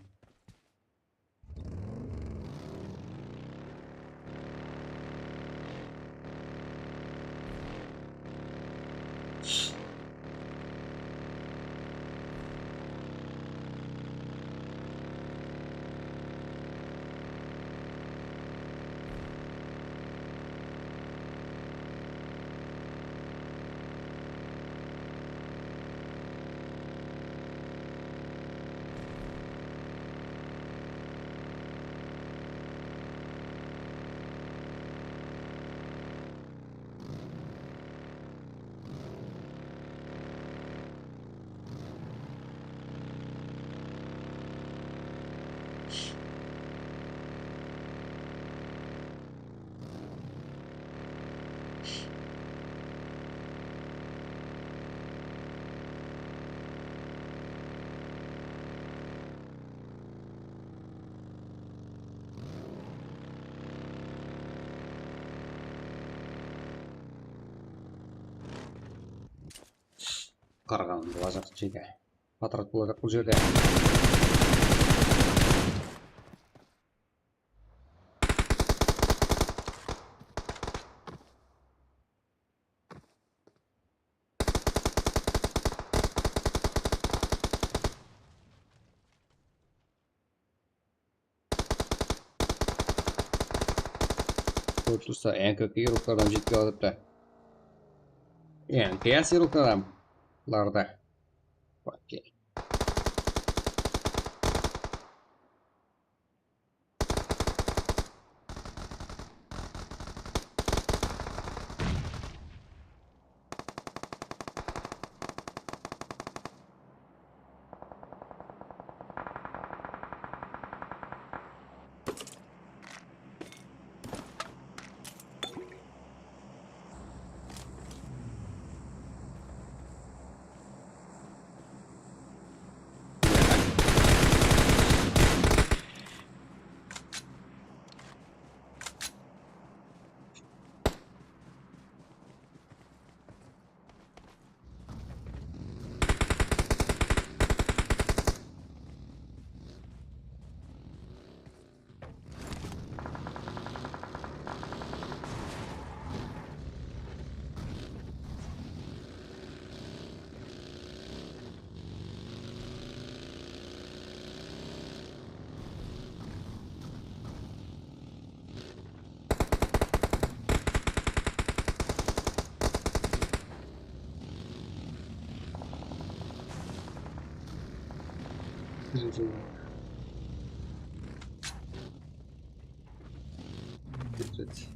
Қарғанды лажақ жерде. Патрат болacak бұл жерде. ko'rib tursa NKK yo'riqlardan jetga olibdi. NKS yo'riqlarda. Okey. Bitirdi.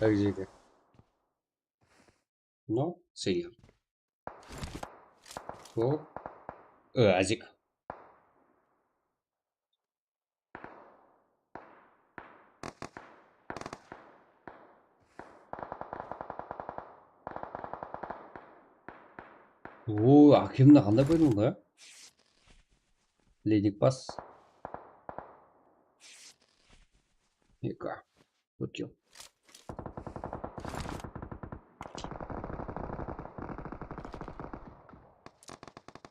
Так жеке. Ну, сыйыр. О, азик. О, акимді қандай қойдың да? Ледик пас. Ека. Өткен.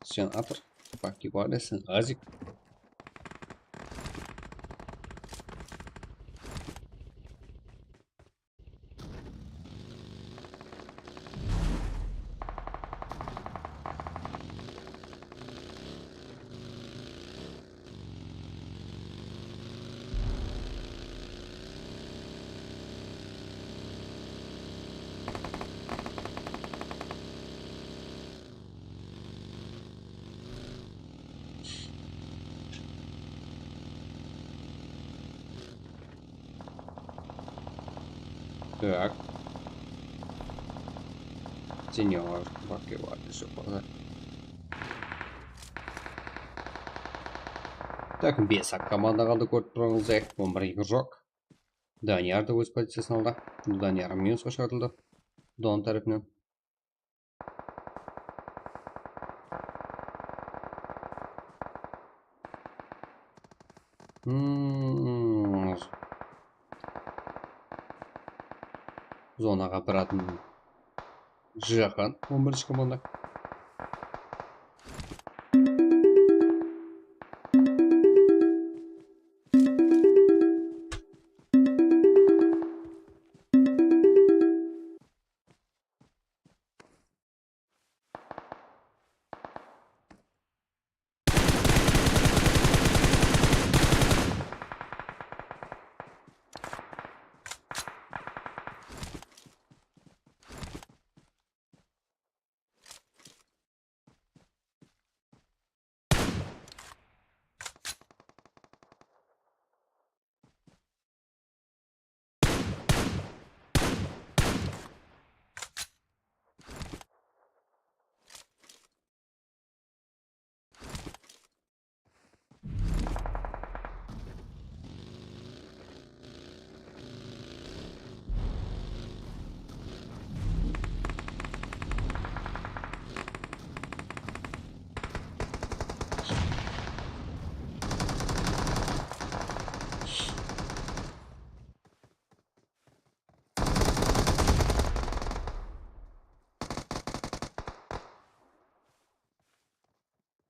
Сен атыр. Баки бар сен азик. Так. Сеньор. Баки бар еще бар. Так, бес ақ команда қалды көріп тұрыңыздар. 11 жоқ. Данияр да өз позициясын алды. Данияр минусқа шығарылды. Дон тарапынан. Зонаға баратын жақын 11 команда.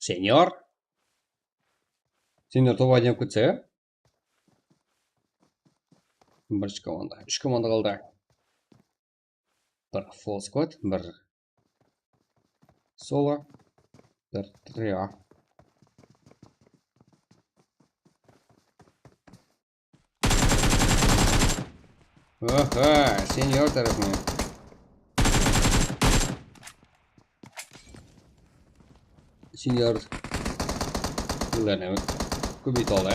Сеньор. Сеньор топ айдап кетсе. Бірінші команда. 3 команда қалды. Бір full squad, бір solo, бір trio. Оха, сеньор тарапынан. Сеньор ұлдарына көбейт алды.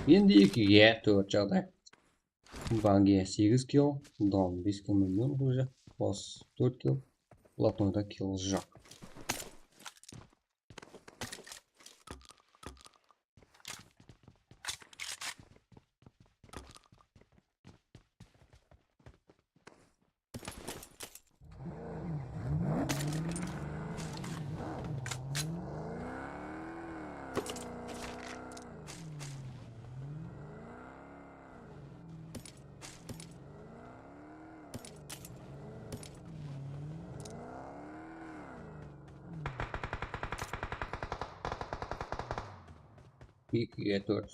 Енді 2-ге 4 жағдай. Банге 8 килл, Дон 5 килл миллион уже, Босс 4 килл, Латнойда килл жоқ. Iki dört.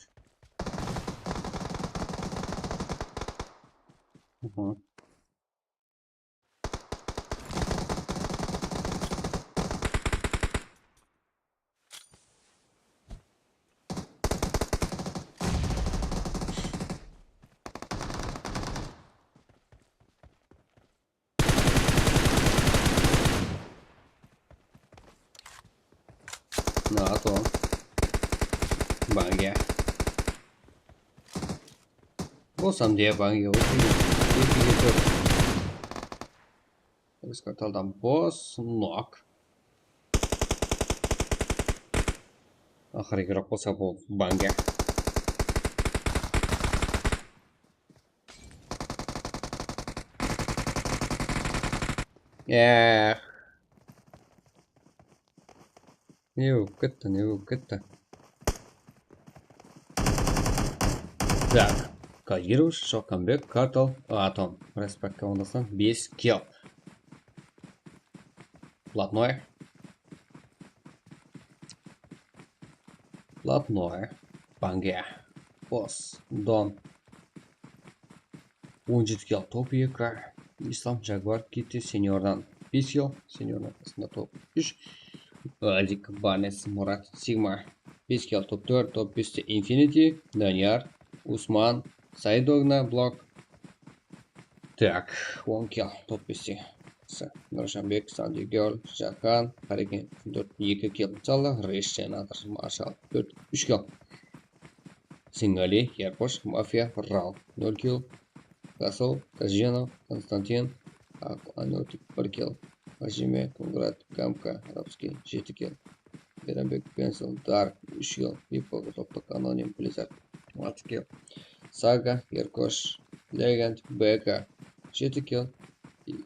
атом. Банге. Болсам де банге. Екіге төрт. Біз карталдан бос. Нок. Ақыры керек болса бұл банге. Эх. Не болып кетті. Так. Кадирович, Шокамбек, Картал, Атом. Респект командасынан 5 килл. Блатной. Банге. Босс. Дон. 17 килл. Топ 2. Ислам, Жагуар, Китти, Сеньордан 5 килл. Сеньордан арасында топ 3. Адик, Банес, Мурат, Сигма 5 килл. Топ 4. Топ 5-те Инфинити, Данияр, Усман, Сайдогна, Блок. Так, 10 килл. Топ 5-те. Нұржанбек, Санди Гёрл, Жахан, Харикен 2 килл. Мысалы, Рейш, Сенатор, Маршал 3 килл. Сингали, Яркош, Мафия, Рал 0 килл. Гасол, Казженов, Константин, Анотик 1 килл. Ажиме, Кунград, Гамка, Арабский 7 килл. Берамбек, Пенсил, Дарк 3 килл. Випо, Топтық, Аноним, Близзард 6 килл. Сага, Яркош, Легенд, Бека 7 килл.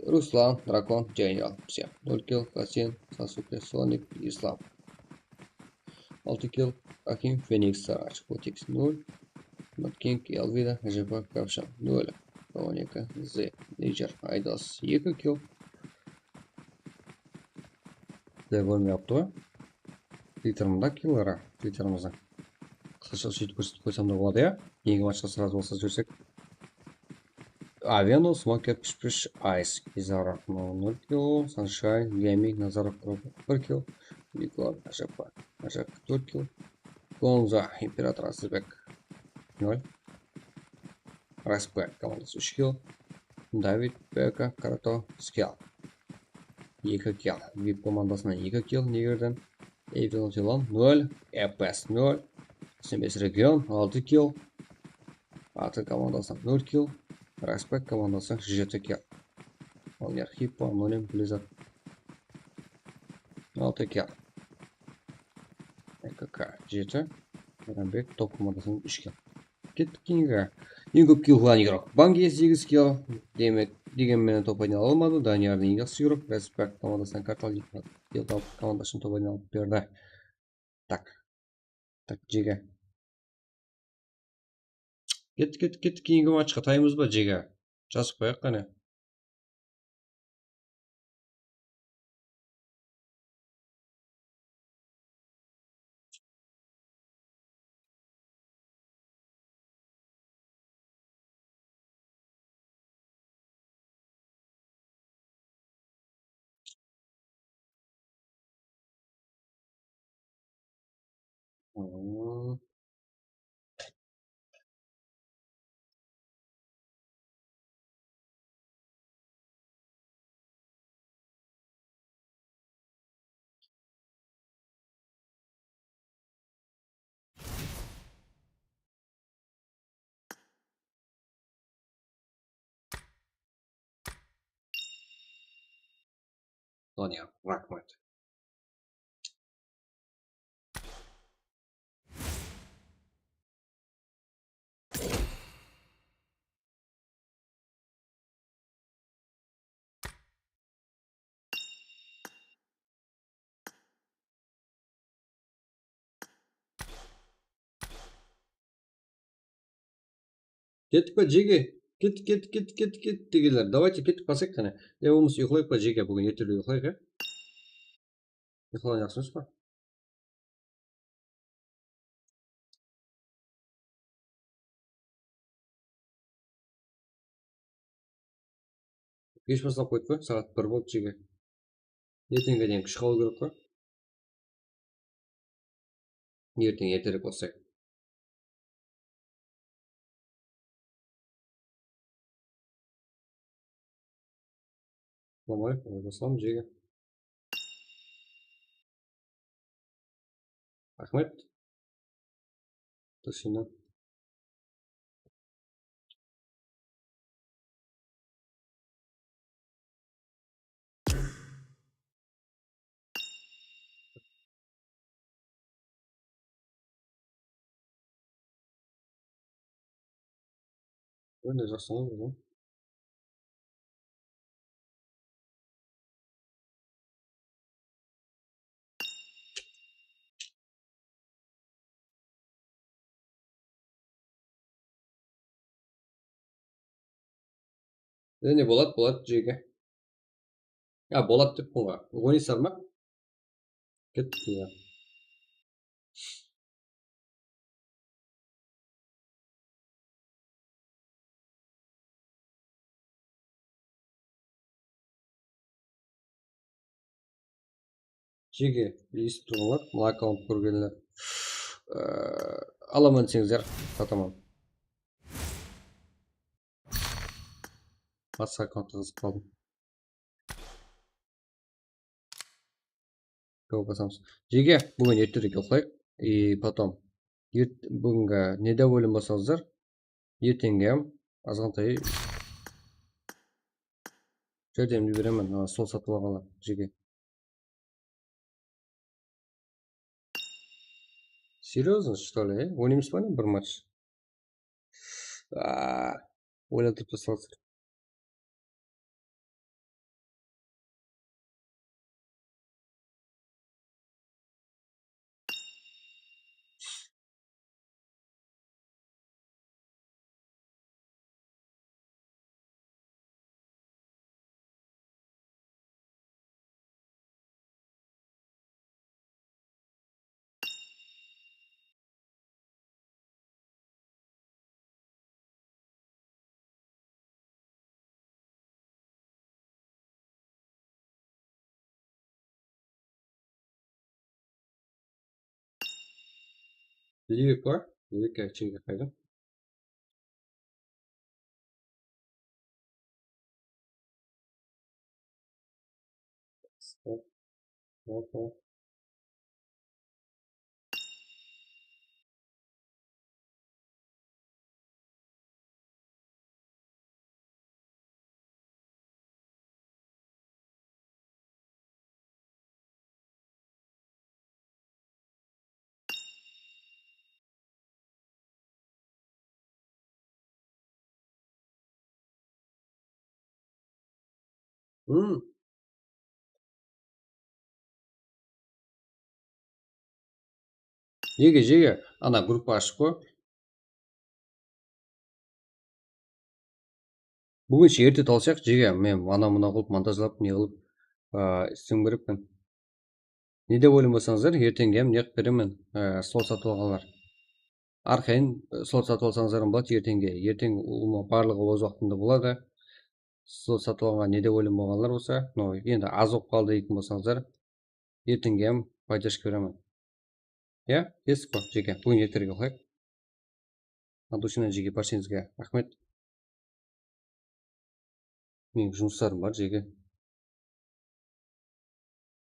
Руслан, Дракон, Джейниал, все 0 килл. Хасин, Сасуке, Соник, Ислам 6 килл. Аким, Феникс, Сарач, Котикс 0. Маткинг, Элвида, ЖП, Кавшан 0. Тоника, З, Нижер, Айдос 2 килл. Болмапты. Твиттерімда киллері. Твиттерімізді қысқаша сөйтіп көрсетіп қойсам да болады, иә? Кейінгі матчқа сразу болса жүрсек. Авену, Смокер, Пиш-Пиш, Айс, Изаров 0 килл. Саншайн, Гейминг, Назаров 1 килл. Викор, ЖП, Ажак 4 килл. Гонза, Император, Азбек 0. Респект, командасы 3 килл. Давид, Бека, Карато, Скел 2 килл. Вип командасынан 2 килл. Нигерден Эйвен Тилон 0. ЭПС 0. Семес Регион 6 килл. Аты командасынан 0 килл. Респект командасы 7 килл. Олнер Хиппо, Аноним, Близзард 6 килл. ЭКК 7. Рамбек топ командасынан 3 килл. Кеттік кейінгі. Ең көп килл қылған игрок. Банге 8 килл. Демек, дегенмен топ айнала алмады. Даниярдың ең жақсы игрок. Респект командасынан Картал командасын топ айналып берді. Так, Жеге. Кеттік кейінгі матчқа таймыз ба, Жеге? Жазып қояқ қане. Данияр, рахмет. Кеттік па, Жеге? Кеттік дегелер. Давайте кеттік басайық қане. Болмаса ұйқылайық па, Жеге? Бүгін ертелі ұйқылайық, ә? Ұйқылан жақсы емес па? Кеш бастап қойдық па? Сағат 1 болды, Жеге. Ертеңге дейін күш қалу керек па? Ертең ертерек болсақ. Ой, басылам, Жеге. Рахмет. Тышина. Öyle жасаңыз ғой. Не болады жеге. Болады деппін ғой. Ойнайсыздар ма? Кеттік иә. Жеге, естіп тұрғанlar, мына аккаунт көргенлер. Аламын десеңіздер, сатамын. Басқа аккаунтқа қызып қалдым. Көп басамыз. Жеге, бүгін ертерек ұйықтайық. И потом бүгінгі недоволен болсаңыздар, ертеңге азғантай жәрдемді беремін. Сол сатып алғанlar жеге. Серьезно, что ли? Ойнаймыз ба не бір матч? Ойлатып тасталсыр. Ливик бар? Ливикке жеге қайдым. Жеге, ана группа ашып қой. Бүгін ерте талсақ жеге, мен ана-мына қылып монтажлап, не қылып істеуім керекпін. Неде ойлым болсаңыздар, ертеңге не қылып беремін, сол сатып алғандар. Арқайын сол сатып алсаңыздар болады ертеңге. Ертең барлығы өз уақытында болады. Сол сатып алған неде ойлым болғандар болса, енді аз болып қалды дейтін болсаңыздар, ертеңге поддержка беремін. Иә, естіп қой жеге. Бүгін ертерек ұйықтайық. Антошина жеге баршаңызға рахмет. Менің жұмыстарым бар жеге.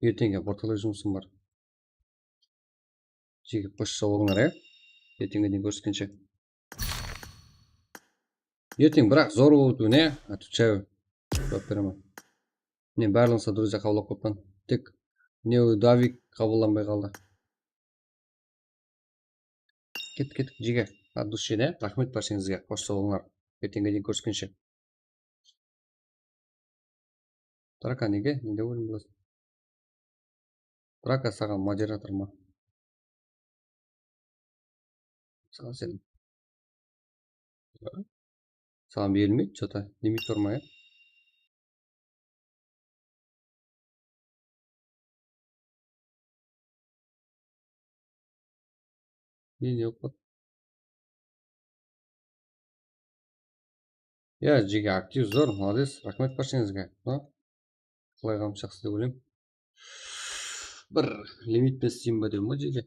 Ертеңге орталық жұмысым бар. Жеге қош сау болыңдар, ертеңге дейін көріскенше. Ертең бірақ зор болып не? Отвечаю. Жауап беремін. Мен барлығыңызға друзья қабылдап қойыппын. Тек не Давик қабылданбай қалды. Кеттік жеге. От души, не? Рахмет баршаңызға. Қош сау болыңдар. Ертеңге дейін көріскенше. Трака неге? Неде ойын боласың? Трака саған модератор ма? Саған сен. Саған берілмейді, что-то лимит бар ма, Не жоқ па? Жеге актив зор, молодец. Рахмет баршаңызға. Қалай қамшы жақсы деп ойлаймын. Бір лимитпен істеймін ба деп ма жеге?